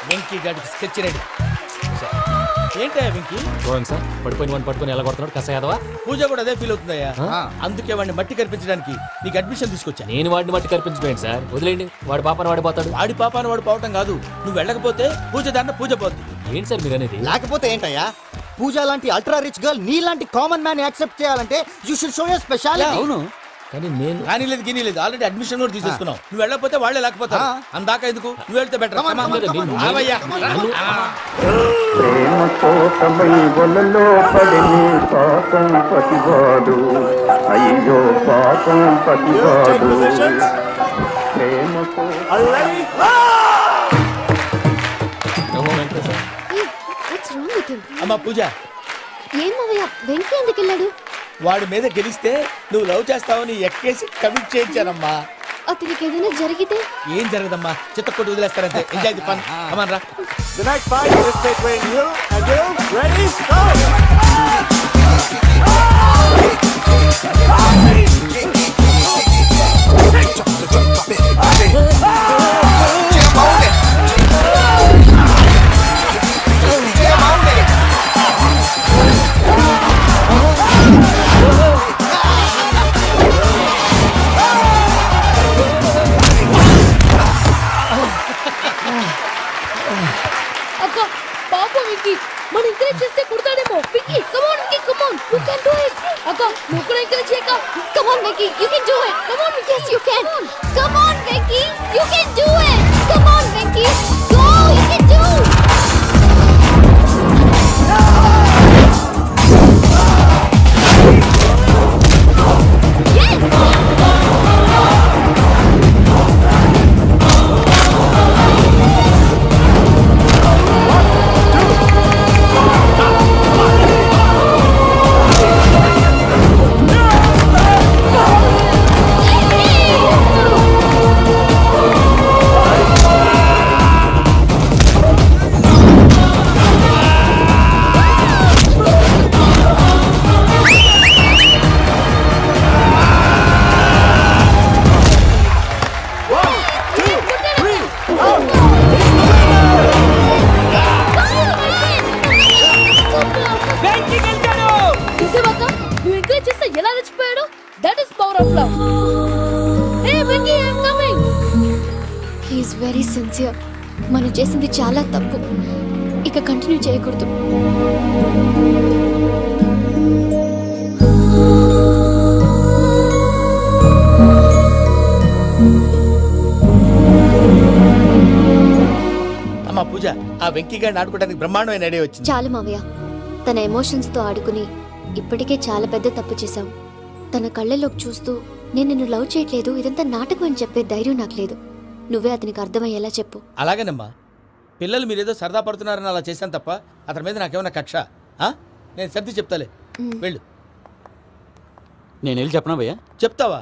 వెంకీ గాడికి స్కెచ్ రెడీ. ఏంటయ్యా వెంకీ? చూడండి సార్, పడిపోయిన వాడిని పట్టుకొని ఎలా కొడుతున్నాడు కస యాదవా. పూజ కూడా అదే ఫీల్ అవుతుందయ్యా. అందుకే వాడిని మట్టి కనిపించడానికి నీకు అడ్మిషన్ తీసుకొచ్చా. నేను వాడిని మట్టి కనిపించడం సార్, వదిలేండి. వాడి పాపాను వాడిపోతాడు. వాడి పాపాను వాడు పోవటం కాదు, నువ్వు వెళ్ళకపోతే పూజ దాన్ని పూజ పోద్ది. ఏంటి సార్ మీరు అనేది? లేకపోతే ఏంటయ్యా, పూజ లాంటి అల్ట్రా రిచ్ గర్ల్ నీ లాంటి కామన్ మ్యాన్ యాక్సెప్ట్ చేయాలంటే you should show your speciality. అవును, కానీ నేను కానీ లేదు గిని లేదు, ఆల్రెడీ అడ్మిషన్ కూడా తీసేసుకున్నావు. నువ్వు వెళ్ళకపోతే వాళ్ళే లేకపోతారు. అందాక ఎందుకు, నువ్వు వెళ్తే బెటర్. ప్రేమ కోసమై వలలో పడిని పాపం పతివాడు, అయ్యో పాపం పతివాడు. ప్రేమ అమ్మా పూజ, ఏమవయ్య వెంకీ ఎందుకు వెళ్ళాడు? వాడి మీద గెలిస్తే నువ్వు లవ్ చేస్తావని ఎక్కేసి కమిట్ చేయించానమ్మా. అతనికి ఏదైనా జరిగితే ఏం జరగదమ్మా, చిత్తకొట్టు వదిలేస్తారంతే. Enjoy the fun. కమాన్ రా. The next fight is between you and you. Ready? Go! అక్క పాపం విక్కీ, మన ఎంకరేజ్ చేస్తే కుడతాడేమో. Vicky come on Vicky, come on, you can do it. అక్క నువ్వు కూడా ఎంకరేజ్ చేయక. Come on Vicky, you can do it. Come on yes you can. Come on Vicky, you can do it. Come on Vicky, go, you can do. Very sincere. మనం చేసింది చాలా తప్పు, ఇక continue చేయకూడదు. అమ్మా పూజ, ఆ వెంకీ గారిని ఆడుకోవడానికి బ్రహ్మాండమైన ఐడియా వచ్చింది. చాలు మావయ్య, తన ఎమోషన్స్ తో ఆడుకుని ఇప్పటికే చాలా పెద్ద తప్పు చేశావు. తన కళ్ళలోకి చూస్తూ నేను నిన్ను లవ్ చేయట్లేదు, ఇదంతా నాటకం అని చెప్పే ధైర్యం నాకు లేదు. నువ్వే అతనికి అర్థమయ్యేలా చెప్పు. అలాగేనమ్మా, పిల్లలు మీరేదో సరదా పడుతున్నారని అలా చేశాను తప్ప అతని మీద నాకేమన్నా కక్ష? నేను సర్ది చెప్తాలే, వెళ్ళు. నేను వెళ్ళి చెప్పనా భయ్యా? చెప్తావా?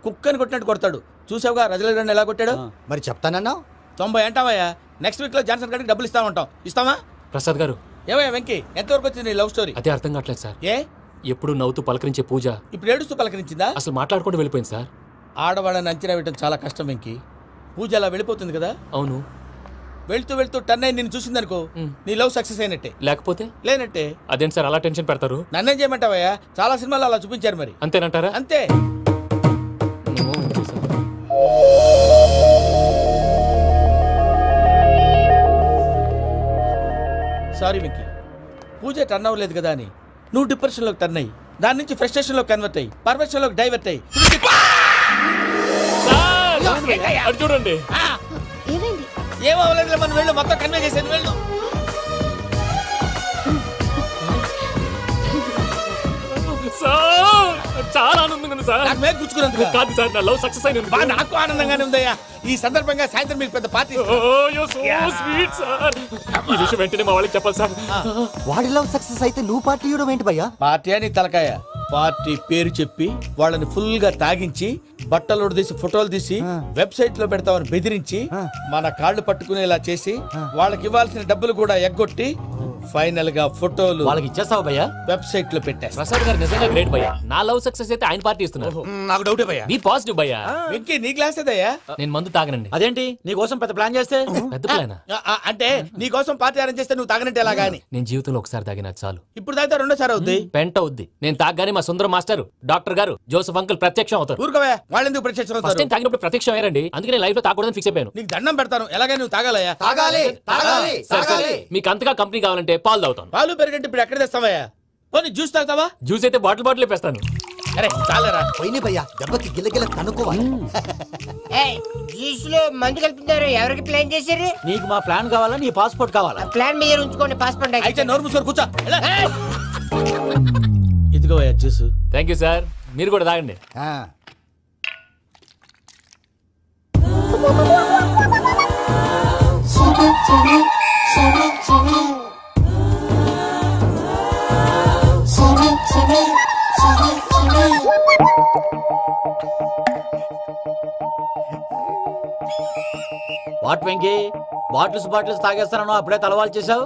కుక్కని కొట్టినట్టు కొడతాడు. చూసావుగా రజల గారిని ఎలా కొట్టాడు? మరి చెప్తానన్నా 90 అంటావయ్యా. నెక్స్ట్ వీక్ లో జాన్సన్ గారికి డబ్బులు ఇస్తామంటాం. ఇస్తావా? ప్రసాద్ గారు, ఏమయ్యా వెంకీ, ఎంతవరకు వచ్చింది నీ లవ్ స్టోరీ? అదే అర్థం కావట్లేదు సార్. ఏ ఎప్పుడు నవ్వుతూ పలకరించే పూజ ఇప్పుడు ఏడుస్తూ పలకరించిందా? అసలు మాట్లాడుకుంటూ వెళ్ళిపోయింది సార్. ఆడవాళ్ళని అంచనా వేయడం చాలా కష్టం వెంకీ. పూజ అలా వెళ్ళిపోతుంది కదా. అవును. వెళ్తూ వెళ్తూ టర్న్ అయి నిన్ను చూసిందనుకో, నీ లవ్ సక్సెస్ అయినట్టే. లేకపోతే లేనట్టే. అదేంటి సార్ అలా టెన్షన్ పెడతారు? నన్నేం చేయమంటావయ్యా, చాలా సినిమాలు అలా చూపించారు. మరి అంతేనంటారా? అంతే. సారీ వెంకీ, పూజ టర్న్ అవ్వలేదు కదా అని నువ్వు డిప్రెషన్లోకి టర్న్ అయ్యి, దాని నుంచి ఫ్రస్ట్రేషన్లోకి కన్వర్ట్ అయ్యి, పర్ఫెక్షన్లోకి డైవర్ట్ అయ్యి. చూడండి ఏమవ్వలేదు, మనం వెళ్ళు, మొత్తం కన్వే చేసేది. వెళ్ళు. చాలా ఆనందంగా ఉంది సార్. నాకు మీద కూర్చుకున్నందుకు కాదు సార్, నా లవ్ సక్సెస్ అయినందుకు. నాకు ఆనందంగానే ఉందయ్యా. ఈ సందర్భంగా సాయంత్రం మీకు పెద్ద పార్టీ. Sweet sir. ఈ విషయం వెంటనే మా వాళ్ళకి చెప్పాలి సార్. వాడి లవ్ సక్సెస్ అయితే నువ్వు పార్టీ ఇవ్వడం ఏంటి భయ్యా? పార్టీ అని తలకాయ. పార్టీ పేరు చెప్పి వాళ్ళని ఫుల్ గా తాగించి బట్టలు తీసి ఫోటోలు తీసి వెబ్సైట్ లో పెడతామని బెదిరించి మన కాళ్ళు పట్టుకునేలా చేసి వాళ్ళకి ఇవ్వాల్సిన డబ్బులు కూడా ఎగ్గొట్టి ఫైనల్ గా ఫోటోలు వాళ్ళకి ఇచ్చేస్తావు భయ్యా? వెబ్సైట్ లో పెట్టా. ప్రసాద్ గారు నిజంగా గ్రేట్ భయ్యా. నా లవ్ సక్సెస్ అయితే ఆయన పార్టీ ఇస్తున్నారు. నాకు డౌటే భయ్యా. బీ పాజిటివ్ భయ్యా. వెంకీ నీ గ్లాస్ ఏదయ్యా? నేను మందు తాగనండి. అదేంటి నీ కోసం పెద్ద ప్లాన్ చేస్తే? పెద్ద ప్లాన్ అంటే నీ కోసం పార్టీ అరేంజ్ చేస్తే నువ్వు తాగనంటే ఎలాగా అని. నేను జీవితంలో ఒకసారి తాగినా చాలు. ఇప్పుడు తాగితే రెండోసారి అవుద్ది. పెంట అవుద్ది. నేను తాగగానే మా సుందరం మాస్టర్, డాక్టర్ గారు, జోసెఫ్ అంకుల్ ప్రత్యక్షం అవుతారు. ఊరుకోవా, వాళ్ళెందుకు ప్రత్యక్షం ఫస్ట్ అవుతారు? టైం తాగినప్పుడు ప్రత్యక్షం అయ్యారండి. అందుకే నేను లైఫ్ లో తాగకూడదని ఫిక్స్ అయిపోయాను. నీకు దండం పెడతాను, ఎలాగే నువ్వు తాగాలయ్యా. సరే, మీకు అంతగా కంపెనీ కావాలంటే పాలు తాగుతాను. పాలు పెరిగంటే ఇప్పుడు ఎక్కడ తెస్తావయ్యా? పోనీ జ్యూస్ తాగుతావా? జ్యూస్ అయితే బాటిల్ వేస్తాను. అరే చాలరా పోయిన భయ్యా, దెబ్బకి గిల్లగిల్ల తనుకోవాలి. జ్యూస్ లో మందు కలుపుతున్నారు, ఎవరికి ప్లాన్ చేశారు? నీకు మా ప్లాన్ కావాలా, నీ పాస్పోర్ట్ కావాలా? ప్లాన్ మీద ఉంచుకోండి, పాస్పోర్ట్ అయితే నోరు మూసుకొని కూర్చో. ఇదిగోయా జ్యూస్. Thank you sir. మీరు కూడా తాగండి. వాట్ వెంకీ, బాటిల్స్ తాగేస్తాను అప్పుడే తలవాలు చేసావు.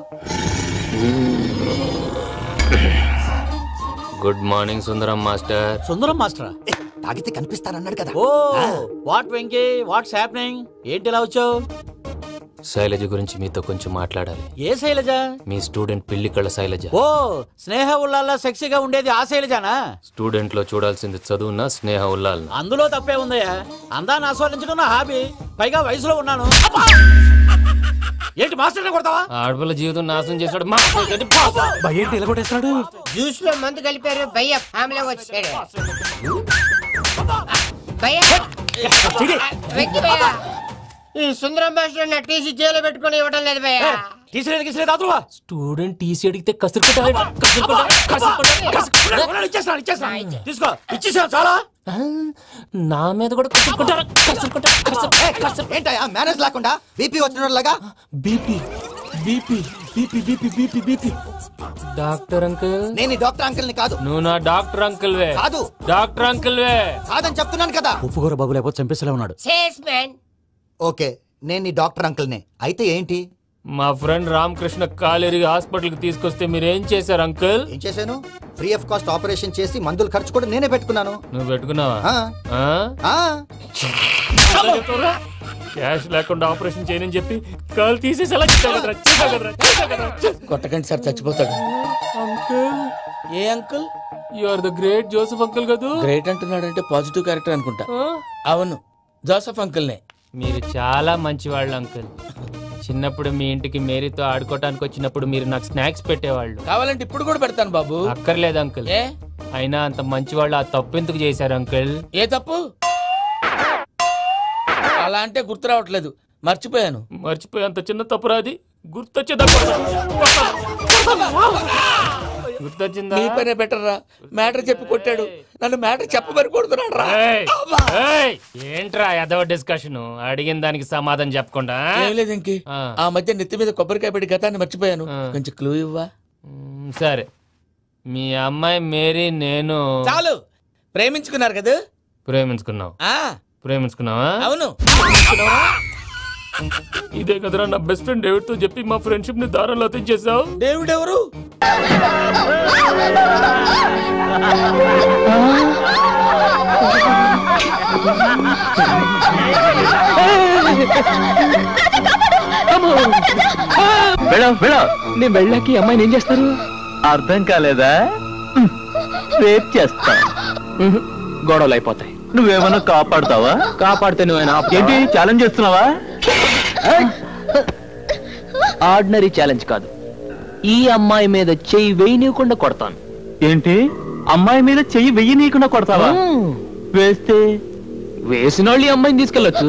Good morning Sundaram master. Sundaram మాస్టరా? తాగితే కనిపిస్తానన్నాడు కదా. Oh what Venky, what's happening? ఏంటి ఇలా వచ్చావు? శైలజ గురించి మీతో కొంచెం మాట్లాడాలి. ఏ శైలజ? మీ స్టూడెంట్ పిల్లి కళ్ళ శైలజ. ఓ స్నేహ ఉల్లాల్లో సెక్సీగా ఉండేది ఆ శైలజానా? స్టూడెంట్ లో చూడాల్సింది చదువున్న స్నేహ ఉల్లాల్. అందులో తప్పే ఉందయ్యా. అందాన్ని ఆస్వాదించడం నా హాబీ, పైగా వయసులో ఉన్నాను. ఏంటి మాస్టర్ కొడతావా? ఆడపిల్ల జీవితం నాశనం చేశాడు. ఏంటి ఇలా కొట్టేస్తున్నాడు? జ్యూస్ లో మందు కలిపారు, భయ్య ఫ్యామిలీ వచ్చాడు. ఈ సుందరం భాష టీసీ జైలు పెట్టుకుని ఇవ్వడం లేదు భయ్య. స్టూడెంట్ టీసీ అడిగితే తీసుకో, ఇచ్చేసా చాలా. నా మీద కూడా ఏంటయ్యా మేనేజ్ లేకుండా బీపీ వచ్చినలాగా? BP BP BP BP BP BP. Doctor uncle, నేను డాక్టర్ అంకుల్ ని కాదు. నువ్వు నా డాక్టర్ అంకుల్ వే. కాదు, డాక్టర్ అంకుల్ వే కాదని చెప్తున్నాను కదా. ఉప్పుకూర బాబు లేకపోతే చంపేసేలా ఉన్నాడు. ఓకే, నేను నీ డాక్టర్ అంకుల్ నే. అయితే ఏంటి? మా ఫ్రెండ్ రామకృష్ణ కాలేరికి హాస్పిటల్ కి తీసుకొస్తే మీరు ఏం చేశారు అంకుల్? ఏం చేశాను? ఫ్రీ ఆఫ్ కాస్ట్ ఆపరేషన్ చేసి మందులు ఖర్చు కూడా నేనే పెట్టుకున్నాను. నువ్వు పెట్టుకున్నావా? క్యాష్ లేకుండా ఆపరేషన్ చేయనని చెప్పి కాల్ తీసేసి ఎలా కొట్టకండి సార్, చచ్చిపోతాడు. అంకుల్, ఏ uncle? You are the great Joseph uncle కదా. గ్రేట్ అంటున్నాడంటే పాజిటివ్ క్యారెక్టర్ అనుకుంటా. అవును, జోసెఫ్ అంకుల్ నే. మీరు చాలా మంచివాళ్ళు అంకుల్. చిన్నప్పుడు మీ ఇంటికి మేరీతో ఆడుకోవటానికి వచ్చినప్పుడు మీరు నాకు స్నాక్స్ పెట్టేవాళ్ళు. కావాలంటే ఇప్పుడు కూడా పెడతాను బాబు. అక్కర్లేదు అంకుల్. అయినా అంత మంచివాళ్ళు ఆ తప్పు ఎందుకు చేశారు అంకుల్? ఏ తప్పు? అలా అంటే గుర్తు రావట్లేదు, మర్చిపోయాను. మర్చిపోయేంత చిన్న తప్పురాది గుర్తొచ్చేదా? గుర్తొచ్చిందా? నీ పనే బెటర్ రా. మ్యాటర్ చెప్పి కొట్టాడు, నన్ను మ్యాటర్ చెప్పమని కొడుతున్నాడు రా. ఏంట్రా ఎదవ డిస్కషన్? అడిగిన దానికి సమాధానం చెప్పకుండా. ఏం లేదు ఇంకి, ఆ మధ్య నెత్తి మీద కొబ్బరికాయ పెట్టి గతాన్ని మర్చిపోయాను. కొంచెం క్లూ ఇవ్వా? సరే, మీ అమ్మాయి మేరీ నేను చాలు. ప్రేమించుకున్నారు కదా? ప్రేమించుకున్నావు. ప్రేమించుకున్నావా? అవును. ఇదే కదరా నా బెస్ట్ ఫ్రెండ్ డేవిడ్ తో చెప్పి మా ఫ్రెండ్షిప్ ని దారంలో తెచ్చేసావు. డేవిడ్ ఎవరు? నేను వెళ్ళాకి అమ్మాయిని ఏం చేస్తారు? అర్థం కాలేదా? రేప్ చేస్తా. గొడవలు అయిపోతాయి. నువ్వేమన్నా కాపాడుతావా? కాపాడితే నువ్వేనా? ఏంటి ఛాలెంజ్ చేస్తున్నావా? ఆర్డినరీ ఛాలెంజ్ కాదు, ఈ అమ్మాయి మీద చెయ్యి వేయనీయకుండా కొడతాను. ఏంటి? అమ్మాయి మీద చెయ్యి వెయ్యనీయకుండా కొడతావా? వేస్తే వేసిన వాళ్ళు ఈ అమ్మాయిని తీసుకెళ్ళొచ్చు.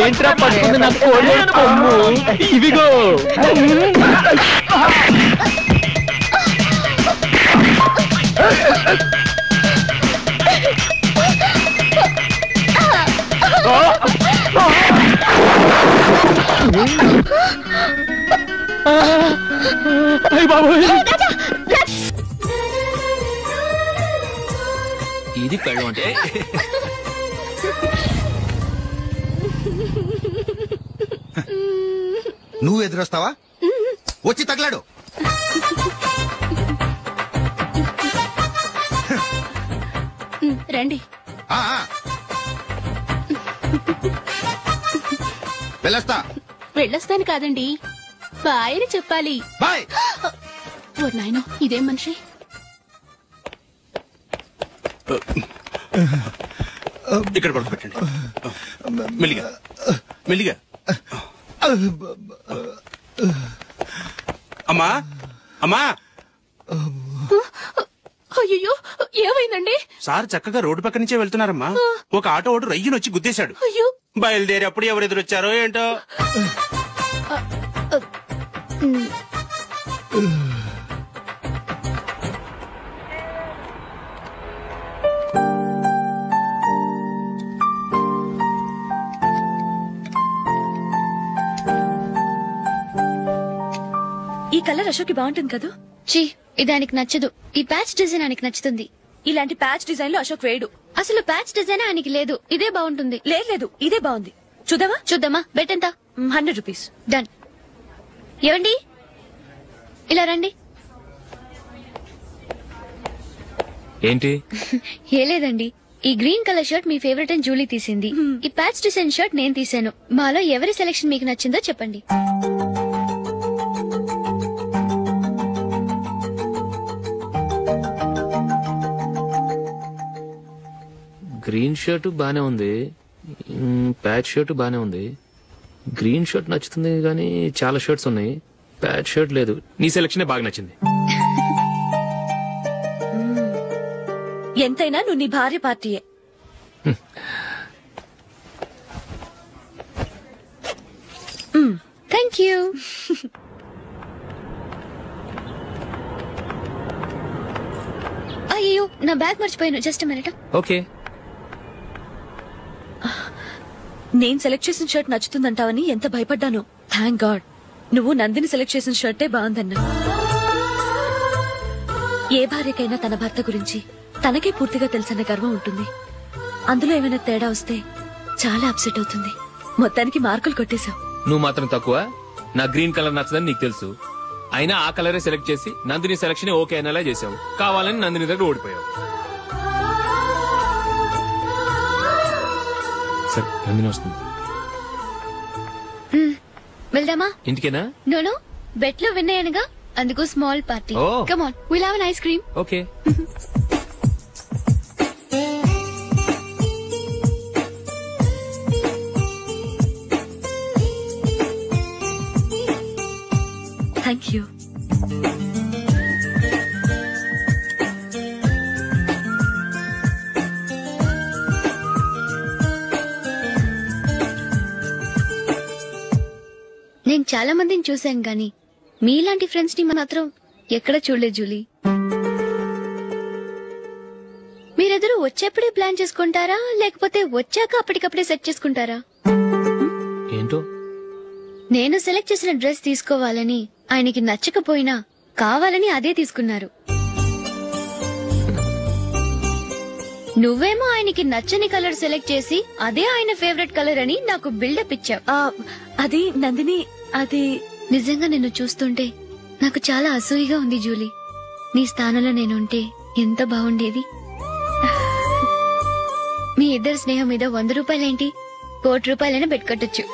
ఏంట్రా పట్టుకుంది నా కోడి కొమ్ము? ఇవిగో ఇది పెళ్ళం అంటే నువ్వు ఎదురొస్తావా? వచ్చి తగలాడు. రండి. వెళ్ళొస్తాను కాదండి, బాయ్ అని చెప్పాలి. బాయ్. ఓ నాయనో, ఇదేం మనిషి? ఇక్కడ పడుకోబెట్టండి. మెల్లిగా మెల్లిగా. అమ్మా అమ్మా. అయ్యో, ఏమైందండి? సార్ చక్కగా రోడ్డు పక్క నుంచే వెళ్తున్నారమ్మా. ఒక ఆటో ఓడు రయ్యను వచ్చి గుద్దేశాడు. బయలుదేరి అప్పుడు ఎవరు ఎదురొచ్చారో ఏంటో. ఈ కలర్ అశోక్ బాగుంటుంది కదా? చీ, ఇది ఆయనకి నచ్చదు. ఈ ప్యాచ్ డిజైన్ ఆయనకి నచ్చుతుంది. ఇలాంటి ప్యాచ్ డిజైన్ లో అశోక్ వేయడు. అసలు ప్యాచ్ డిజైన్ ఆయనకి లేదు. ఇదే బాగుంటుంది. లేదు, ఇదే బాగుంది. చూద్దామా? చూద్దామా. బెట్ ఎంత? 100 రూపీస్. డన్. ఏవండి, ఇలా రండి. ఏంటి? ఏ లేదండి, ఈ గ్రీన్ కలర్ షర్ట్ మీ ఫేవరెట్ అని జూలీ తీసింది. ఈ ప్యాచ్ డిజైన్ షర్ట్ నేను తీసాను. మాలో ఎవరి సెలెక్షన్ మీకు నచ్చిందో చెప్పండి. గ్రీన్ షర్ట్ బానే ఉంది, ప్యాచ్ షర్ట్ బానే ఉంది. గ్రీన్ షర్ట్ నచ్చుతుంది కానీ చాలా షర్ట్స్ ఉన్నాయి, ప్యాచ్ షర్ట్ లేదు. నీ సెలెక్షనే బాగా నచ్చింది. ఎంతైనా నువ్వు నీ భార్య పార్టీయే. Thank you. అయ్యో, నా బ్యాగ్ మర్చిపోయాను. Just minute. ఓకే. నేను సెలెక్ట్ చేసిన షర్ట్ నచ్చుతుందంటావని ఎంత భయపడ్డాను. థ్యాంక్ గాడ్ నువ్వు నందిని సెలెక్ట్ చేసిన షర్టే బాగుందన్నా. ఏ భార్యకైనా తన భర్త గురించి తనకే పూర్తిగా తెలుసన్న గర్వం ఉంటుంది. అందులో ఏమైనా తేడా వస్తే చాలా అప్సెట్ అవుతుంది. మొత్తానికి మార్కులు కొట్టేశావు. నువ్వు మాత్రం తక్కువ. నా గ్రీన్ కలర్ నచ్చదని నీకు తెలుసు, అయినా ఆ కలరే సెలెక్ట్ చేసి నందిని సెలక్షన్ ఓకే అనేలా చేసావు. కావాలని నందిని దగ్గర ఓడిపోయావు. సరే నందిని వస్తుంది. వెళ్దామా? ఇంటికేనా? నో బెట్ లో విన్ అయ్యానుగా, అందుకు small party. Come on, will have an ice cream. Okay. Thank you. నేను చాలా మందిని చూశాను గాని మీలాంటి ఫ్రెండ్స్ ని మాత్రం ఎక్కడ చూడలేదు జూలీ. మీరెదరూ వచ్చేప్పుడే ప్లాన్ చేసుకుంటారా లేకపోతే వచ్చాక అప్పటికప్పుడే సెట్ చేసుకుంటారా? ఏంటో నేను సెలెక్ట్ చేసిన డ్రెస్ తీసుకోవాలని ఆయనకి నచ్చకపోయినా కావాలని అదే తీసుకున్నారు. నువ్వేమో ఆయనకి నచ్చని కలర్ సెలెక్ట్ చేసి అదే ఆయన ఫేవరెట్ కలర్ అని నాకు బిల్డప్ ఇచ్చావు. అది నందిని, అది నిజంగా నిన్ను చూస్తుంటే నాకు చాలా అసూయగా ఉంది జూలీ. నీ స్థానంలో నేనుంటే ఎంత బాగుండేది. మీ ఇద్దరు స్నేహం మీద 100 రూపాయలేంటి, 1 కోటి రూపాయలైనా పెట్టుకట్టొచ్చు.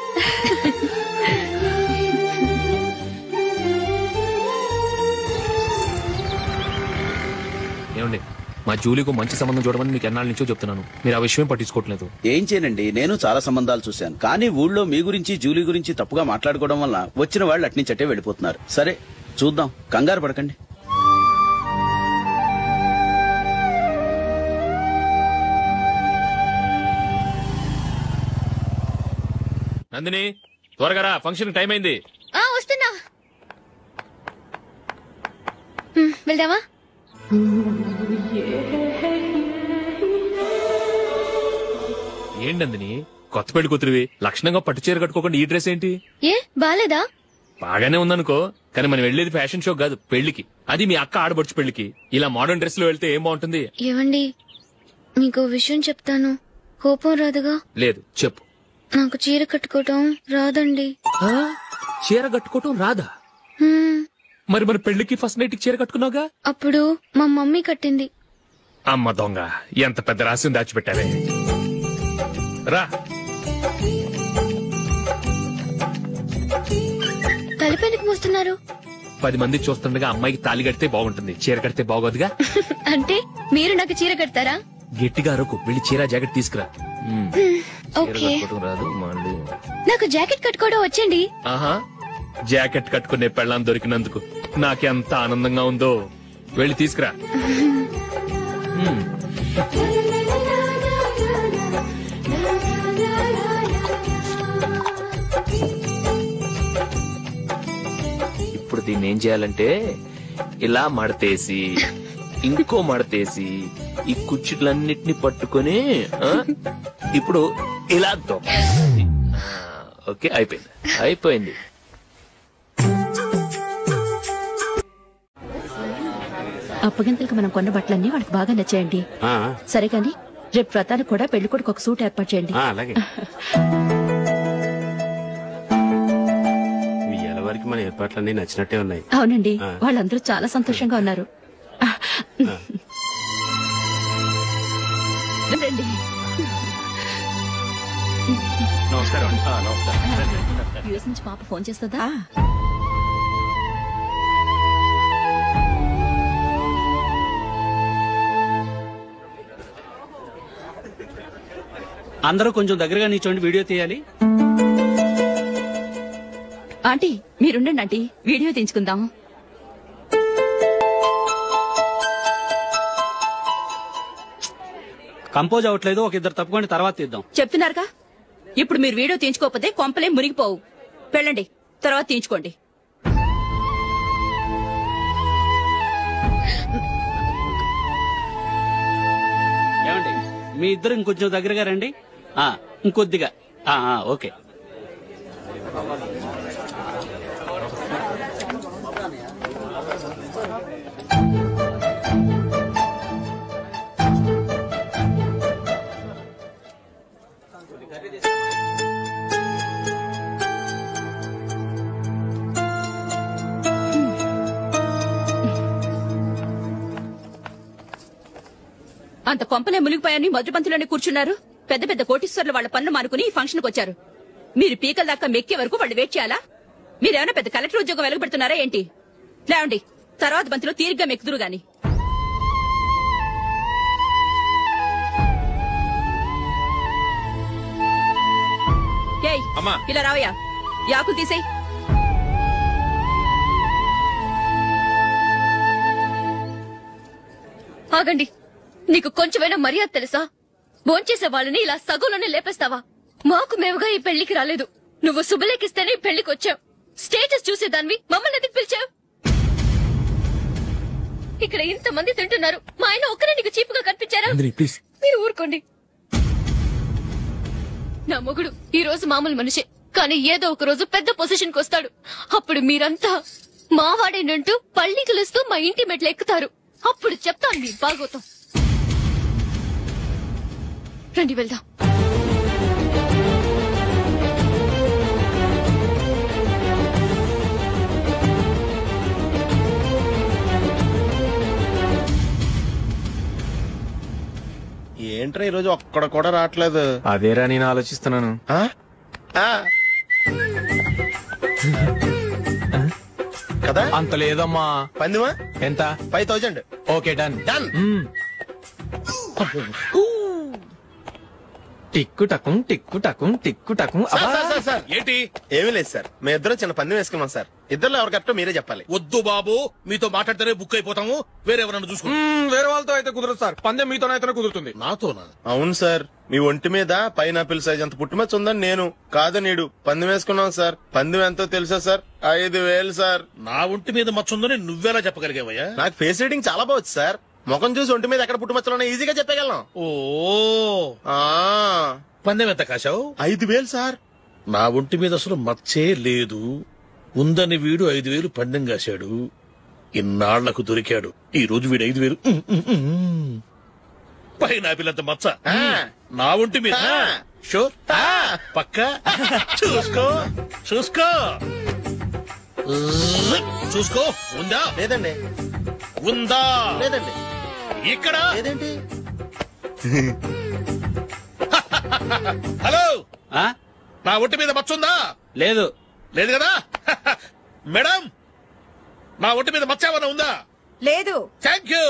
ఏమండి, మా జూలీకు మంచి సంబంధం చూడమని మీకు ఎన్నాళ్ళ నుంచో చెప్తున్నాను. మీరు ఆ విషయం పట్టించుకోవట్లేదు. ఏం చేయనండి, నేను చాలా సంబంధాలు చూశాను. కానీ ఊళ్ళో మీ గురించి జూలీ గురించి తప్పుగా మాట్లాడుకోవడం వల్ల వచ్చిన వాళ్ళు అట్నుంచటే వెళ్ళిపోతున్నారు. సరే చూద్దాం, కంగారు పడకండి. నందిని త్వరగా రా, ఫంక్షన్ టైం అయింది. వస్తున్నా. వెళ్దామా? ఏంటి నందిని, కొత్త పెళ్లి కూతురివి, లక్షణంగా పట్టు చీర కట్టుకోకుండా ఈ డ్రెస్ ఏంటి? ఏ బాలేదా? బాగానే ఉందనుకో, కానీ మనం వెళ్లేది ఫ్యాషన్ షో కాదు, పెళ్లికి. అది మీ అక్క ఆడబడుచు పెళ్లికి. ఇలా మోడర్న్ డ్రెస్ లో వెళ్తే ఏం బాగుంటుంది? ఏవండి, నీకు విషయం చెప్తాను, కోపం రాదుగా? లేదు, చెప్పు. నాకు చీర కట్టుకోవటం రాదండి. చీర కట్టుకోవటం రాదా? మరి మన పెళ్లికి ఫస్ట్ నైట్ చీర కట్టుకున్నావుగా? అప్పుడు మా మమ్మీ కట్టింది. అమ్మ దొంగ, ఎంత పెద్ద రహస్యం దాచిపెట్టావే. రా. తలపెందుకు మోస్తున్నారు? 10 మంది చూస్తుండగా అమ్మాయికి తాళి కడితే బాగుంటుంది, చీర కడితే బాగోదుగా. అంటే మీరు నాకు చీర కడతారా? గట్టిగా అరకు, వెళ్ళి చీర జాకెట్ తీసుకురా. ఓకే. రాదు మళ్ళీ. నాకు జాకెట్ కట్టుకోవడం వచ్చండి. ఆహా, జాకెట్ కట్టుకునే పెళ్ళాం దొరికినందుకు నాకెంత ఆనందంగా ఉందో. వెళ్ళి తీసుకురా. ఇప్పుడు దీన్ని ఏం చేయాలంటే ఇలా మడతేసి ఇంకో మడతేసి ఈ కుర్చీలన్నిటిని పట్టుకొని ఇప్పుడు ఇలా దొక్కేసి. ఓకే, అయిపోయింది అయిపోయింది. అప్పగింతలకు మనం కొన్న బట్టలన్నీ వాళ్ళకి బాగా నచ్చాయండి. సరే కానీ రేపు వ్రతానికి కూడా పెళ్లి కొడుకు ఒక సూట్ ఏర్పాటు చేయండి. అలాగే. వరకు మన ఏర్పాట్లన్నీ నచ్చినట్టే ఉన్నాయి. అవునండి, వాళ్ళందరూ చాలా సంతోషంగా ఉన్నారు. నమస్కారం. యూఎస్ నుంచి పాప ఫోన్ చేస్తుందా? అందరూ కొంచెం దగ్గరగా నిల్చోండి, వీడియో తీయాలి. ఆంటీ మీరుండండి ఆంటీ, వీడియో తీయించుకుందాం. కంపోజ్ అవ్వట్లేదు, ఒక ఇద్దరు తప్పుకొని తర్వాత తీద్దాం. చెప్తున్నారుగా, ఇప్పుడు మీరు వీడియో తీయించుకోకపోతే కొంపలే మునిగిపోవు. వెళ్ళండి, తర్వాత తీయించుకోండి. ఏమండి, మీ ఇద్దరు ఇంకొంచెం దగ్గరగా రండి. ఇంకొద్దిగా. ఓకే. అంత కొంపలే మునిగిపోయాని మొదటి పంతులోనే కూర్చున్నారు. పెద్ద పెద్ద కోటీశ్వర్లు వాళ్ళ పనులు మానుకుని ఈ ఫంక్షన్కి వచ్చారు. మీరు పీకల దాకా మెక్కే వరకు వాళ్ళు వెయిట్ చేయాలా? మీరేమైనా పెద్ద కలెక్టర్ ఉద్యోగం వెలగబెడుతున్నారా ఏంటి? లేవండి, తర్వాత బంతిలో తీరిగ్గా మెక్కుదురు గాని. ఏయ్, ఇలా రావయ్యా, యాకులు తీసేయ్. ఆగండి, నీకు కొంచెమైనా మర్యాద తెలుసా? భోంచేసే వాళ్ళని ఇలా సగంలోనే లేపేస్తావా? మాకు మేముగా ఈ పెళ్లికి రాలేదు. నువ్వు శుభలేఖిస్తేనే ఈ పెళ్లికి వచ్చావు. స్టేటస్ చూసేదానివి మమ్మల్ని ఎందుకు పిలిచావు? ఇక్కడ ఇంతమంది తింటున్నారు, మా ఆయన ఒక్కరే నీకు చీప్ గా కనిపించారా? మీరు ఊరుకోండి. నా మొగుడు ఈ రోజు మామూలు మనిషే, కానీ ఏదో ఒక రోజు పెద్ద పొజిషన్ కి వస్తాడు. అప్పుడు మీరంతా మావాడేనంటూ పళ్ళి కలుస్తూ మా ఇంటి మెట్లు ఎక్కుతారు. అప్పుడు చెప్తాను మీ బాగోతాం. రండి వెళ్దాం. ఏంట్రా ఈరోజు ఒక్కడ కూడా రావట్లేదు? అదేరా నేను ఆలోచిస్తున్నాను. కదా అంత లేదమ్మా. పందిమా ఎంత? 5000. Okay, done done. టిక్కు టకుం టిక్కు టకుం టిక్కు టకుం. సార్ ఏంటి? ఏమీ లేదు సార్, మేము ఇద్దరం చిన్న పందెం వేసుకున్నాం సార్. ఇద్దరు ఎవరు కరెక్టో మీరే చెప్పాలి. వద్దు బాబు, మీతో మాట్లాడితేనే బుక్ అయిపోతాము. వేరెవరన్నా చూసుకుంటాం. వేరే వాళ్ళతో అయితే కుదరదు సార్, పందెం మీతోనైతేనే కుదురుతుంది. నాతోనా? అవును సార్, మీ ఒంటి మీద పైనాపిల్ సైజ్ అంత పుట్టుమచ్చ ఉందని నేను కాదు నీడు పందెం వేసుకున్నాం సార్. పందెం ఎంతో తెలుసా సార్? 5000 సార్. నా ఒంటి మీద మచ్చ ఉందని నువ్వెలా చెప్పగలిగావయ్యా? నాకు ఫేస్ రీడింగ్ చాలా బాగుంది సార్. ముఖం చూసి ఒంటి మీద ఎక్కడ పుట్టుమచ్చలో ఈజీగా చెప్పగలం. ఓ, పందెం ఎంత కాశావు? 5000 సార్. నా ఒంటి మీద అసలు మచ్చే లేదు. ఉందని వీడు 5000 పందెం కాశాడు. ఇన్నాళ్లకు దొరికాడు. ఈ రోజు వీడు 5000. పైనాపిల్ అంత మచ్చ నా ఒంటి మీద. షూర్, పక్క. చూసుకో చూసుకో చూసుకో. ఉందా? లేదండి. ఉందా? లేదండి. ఇక్కడ లేదేంటి? హలో, నా ఒంటి మీద మచ్చ ఉందా? లేదు. లేదు కదా? మేడం, నా ఒంటి మీద మచ్చ ఏమన్నా ఉందా? లేదు. Thank you.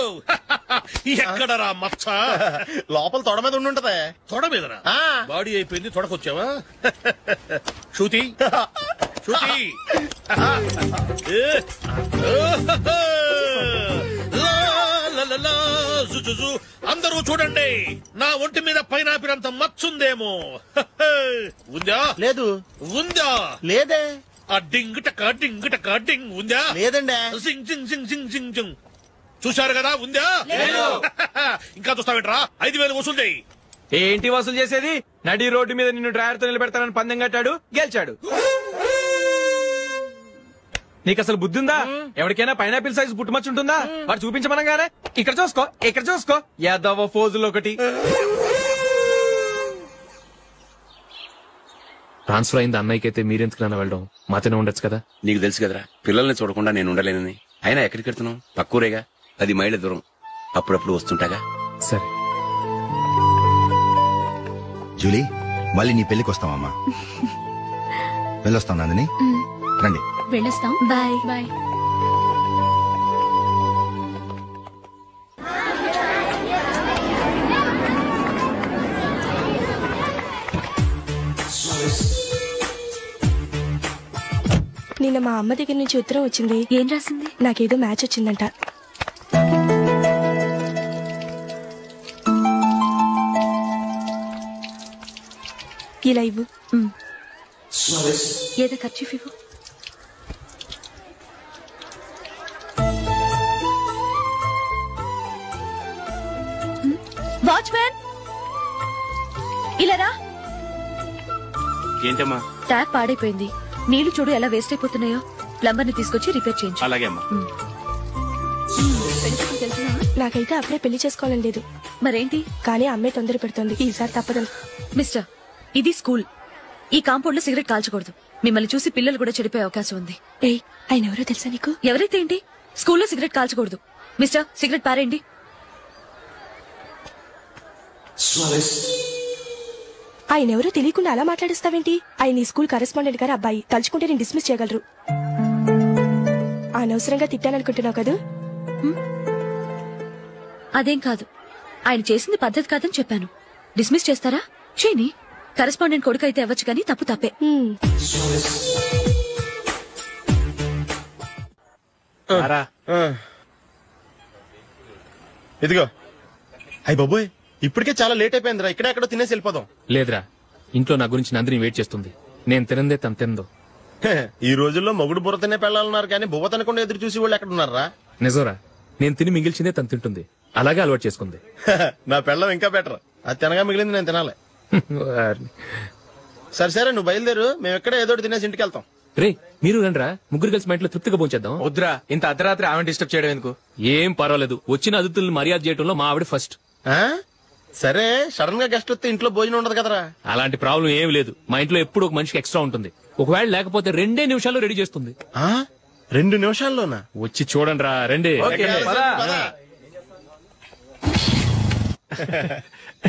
ఎక్కడరా మచ్చ? లోపల తొడ మీద ఉండుంటదే. తొడ మీదనా? బాడీ అయిపోయింది, తొడకొచ్చావా? శృతి శృతి, అందరూ చూడండి, నా ఒంటి మీద పైనాపిల్ అంత మచ్చుందేమో. ఉందా? లేదు. ఉందా? లేదే. ఆ డింగ్ టక డింగ్ టక డింగ్ ఉందా? లేదండి. సింగ్ సింగ్ సింగ్ సింగ్ సింగ్ సింగ్. చూశారు కదా? ఉందా? ఇంకా చూస్తావేంట్రా? 5000 వసూలు చేయి. ఏంటి వసూలు చేసేది? నడి రోడ్డు మీద నిన్ను డ్రైవర్ తో నిలబెడతానని పందెం కట్టాడు, గెలిచాడు. నీకు అసలు బుద్ధి ఉందా? ఎవరికైనా పైనాపిల్ సైజ్ పుట్టుమచ్చు ఉంటుందా? వాడు చూపించమనగానే ఇక్కడ చూసుకో, ఇక్కడ చూసుకో. యాదవ ఫోజులు ఒకటి. ట్రాన్స్ఫర్ అయింది అన్నయ్యకి అయితే మీరెందుకు నాన్న వెళ్ళడం? మాతోనే ఉండొచ్చు కదా. నీకు తెలుసు కదరా, పిల్లల్ని చూడకుండా నేను ఉండలేనని. అయినా ఎక్కడికి వెళ్తున్నావు? పక్కూరేగా, 10 మైళ్ళ దూరం. అప్పుడప్పుడు వస్తుంటాగా. సరే జూలీ, మళ్ళీ నీ పెళ్లికి వస్తామమ్మా. వెళ్ళొస్తాం నందిని, రండి. వెళ్ళొస్తాం. Bye bye. నిన్న మా అమ్మ దగ్గర నుంచి ఉత్తరం వచ్చింది. ఏం రాసింది? నాకేదో మ్యాచ్ వచ్చిందంట. ఇలా ఇవ్వు. ఏదో ఖర్చు ఇవ్వు. వాచ్మ్యాన్, ఇలా రా. ఏంటమ్మా? ట్యాప్ పాడైపోయింది. నీళ్లు చూడు ఎలా వేస్ట్ అయిపోతున్నాయో. ప్లంబర్ ని తీసుకొచ్చి రిపేర్ చేయించు. అలాగే అమ్మా. నాకైతే అప్పుడే పెళ్లి చేసుకోవాలని లేదు. మరేంటి? కానీ అమ్మే తొందర పెడుతోంది. ఈసారి తప్పదు. మిస్టర్, ఇది స్కూల్. ఈ కాంపౌండ్ లో సిగరెట్ కాల్చకూడదు. మిమ్మల్ని చూసి పిల్లలు కూడా చెడిపోయే అవకాశం ఉంది. ఏయ్, ఆయన ఎవరో తెలుసా నీకు? ఎవరైతే ఏంటి? స్కూల్లో సిగరెట్ కాల్చకూడదు. మిస్టర్, సిగరెట్ పారేయండి. ఆయన ఎవరో తెలియకుండా అలా మాట్లాడిస్తావేంటి? ఆయన ఈ స్కూల్ కరెస్పాండెంట్ గారు అబ్బాయి. తలుచుకుంటే నేను డిస్మిస్ చేయగలరు. అనవసరంగా తిట్టాననుకుంటున్నావు కదా? అదేం కాదు, ఆయన చేసింది పద్ధతి కాదని చెప్పాను. డిస్మిస్ చేస్తారా? చేయని. కరెస్పాండెంట్ కొడుకు అయితే అవ్వచ్చు కానీ తప్పు తప్పే. ఇదిగో. అయ్య బాబోయ్, ఇప్పటికే చాలా లేట్ అయిపోయిందిరా. ఇక్కడే ఎక్కడో తినేసి వెళ్ళిపోదాం. లేదురా, ఇంట్లో నా గురించి నందిని వెయిట్ చేస్తుంది. నేను తినందే తను తిందో. ఈ రోజుల్లో మొగుడు బుర్ర తినే పెళ్ళాలన్నారు కానీ బువ్వ తినకుండా ఎదురు చూసి వాళ్ళు ఎక్కడ ఉన్నారా? నిజంరా, నేను తిని మిగిల్చిందే తను తింటుంది. అలాగే అలవాటు చేసుకుంది. నా పెళ్ళం ఇంకా బెటర్. అది తినగా మిగిలింది నేను తినాలి. సరే నువ్వు బయలుదేరు, మేము ఎక్కడ ఏదో తినేసి ఇంటికి వెళ్తాం. రే, మీరు రండిరా, ముగ్గురు కలిసి మా ఇంట్లో తృప్తిగా పోంచేద్దాం. వద్దురా, ఇంత అర్ధరాత్రి ఆమె డిస్టర్బ్ చేయడం ఎందుకు? ఏం పర్వాలేదు, వచ్చిన అతిథులను మర్యాద చేయడంలో మా ఆవిడ ఫస్ట్. సరే, సడన్ గా గెస్ట్ వస్తే ఇంట్లో భోజనం ఉండదు కదరా? అలాంటి ప్రాబ్లం ఏం లేదు. మా ఇంట్లో ఎప్పుడు ఒక మనిషికి ఎక్స్ట్రా ఉంటుంది. ఒకవేళ లేకపోతే 2 నిమిషాల్లో రెడీ చేస్తుంది. 2 నిమిషాల్లోనా? వచ్చి చూడండి రా, రండి.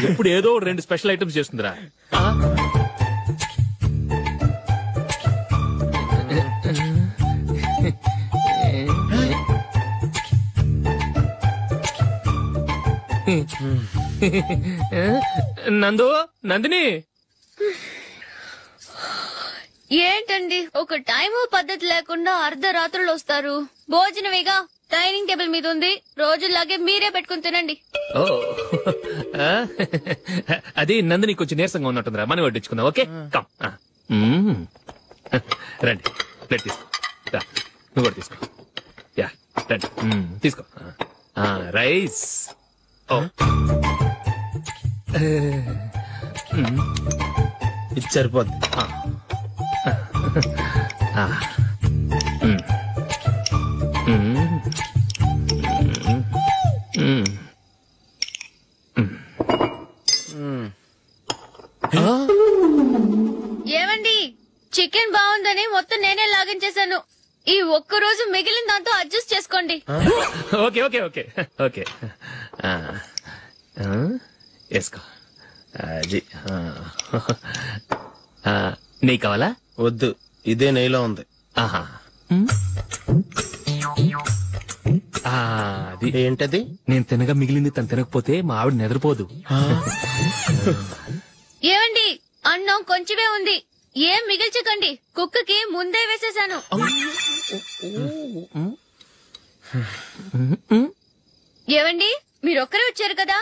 ఇప్పుడు ఏదో 2 స్పెషల్ ఐటమ్స్ చేస్తుందిరా. నందిని, ఏంటండి ఒక టైము పద్ధతి లేకుండా అర్ధరాత్రులు వస్తారు? భోజనమేగా, డైనింగ్ టేబుల్ మీద ఉంది. రోజుల్లాగే మీరే పెట్టుకుని తినండి. అది నందిని కొంచెం నీరసంగా ఉన్నట్టుందిరా, మనం వడ్డించుకుందాం. Okay, come. రండి, ప్లేట్ తీసుకో. నువ్వు కూడా తీసుకో. యా, రండి, తీసుకో. రైస్. ఇది సరిపోద్ది. ఏమండి, చికెన్ బాగుందని మొత్తం నేనే లాగించేశాను. ఈ ఒక్కరోజు మిగిలిన దాంతో అడ్జస్ట్ చేసుకోండి. ఓకే ఓకే ఓకే ఓకే, వేసుకో. అది నెయ్యి కావాలా? వద్దు, ఇదే నెయ్యిలో ఉంది. అది ఏంటది? నేను తినగా మిగిలింది తను తినకపోతే మా ఆవిడ నిద్రపోదు. ఏమండి, అన్నం కొంచెమే ఉంది, ఏం మిగిల్చకండి. కుక్కకి ముందే వేసేశాను. ఏవండి, మీరొక్కరే వచ్చారు కదా,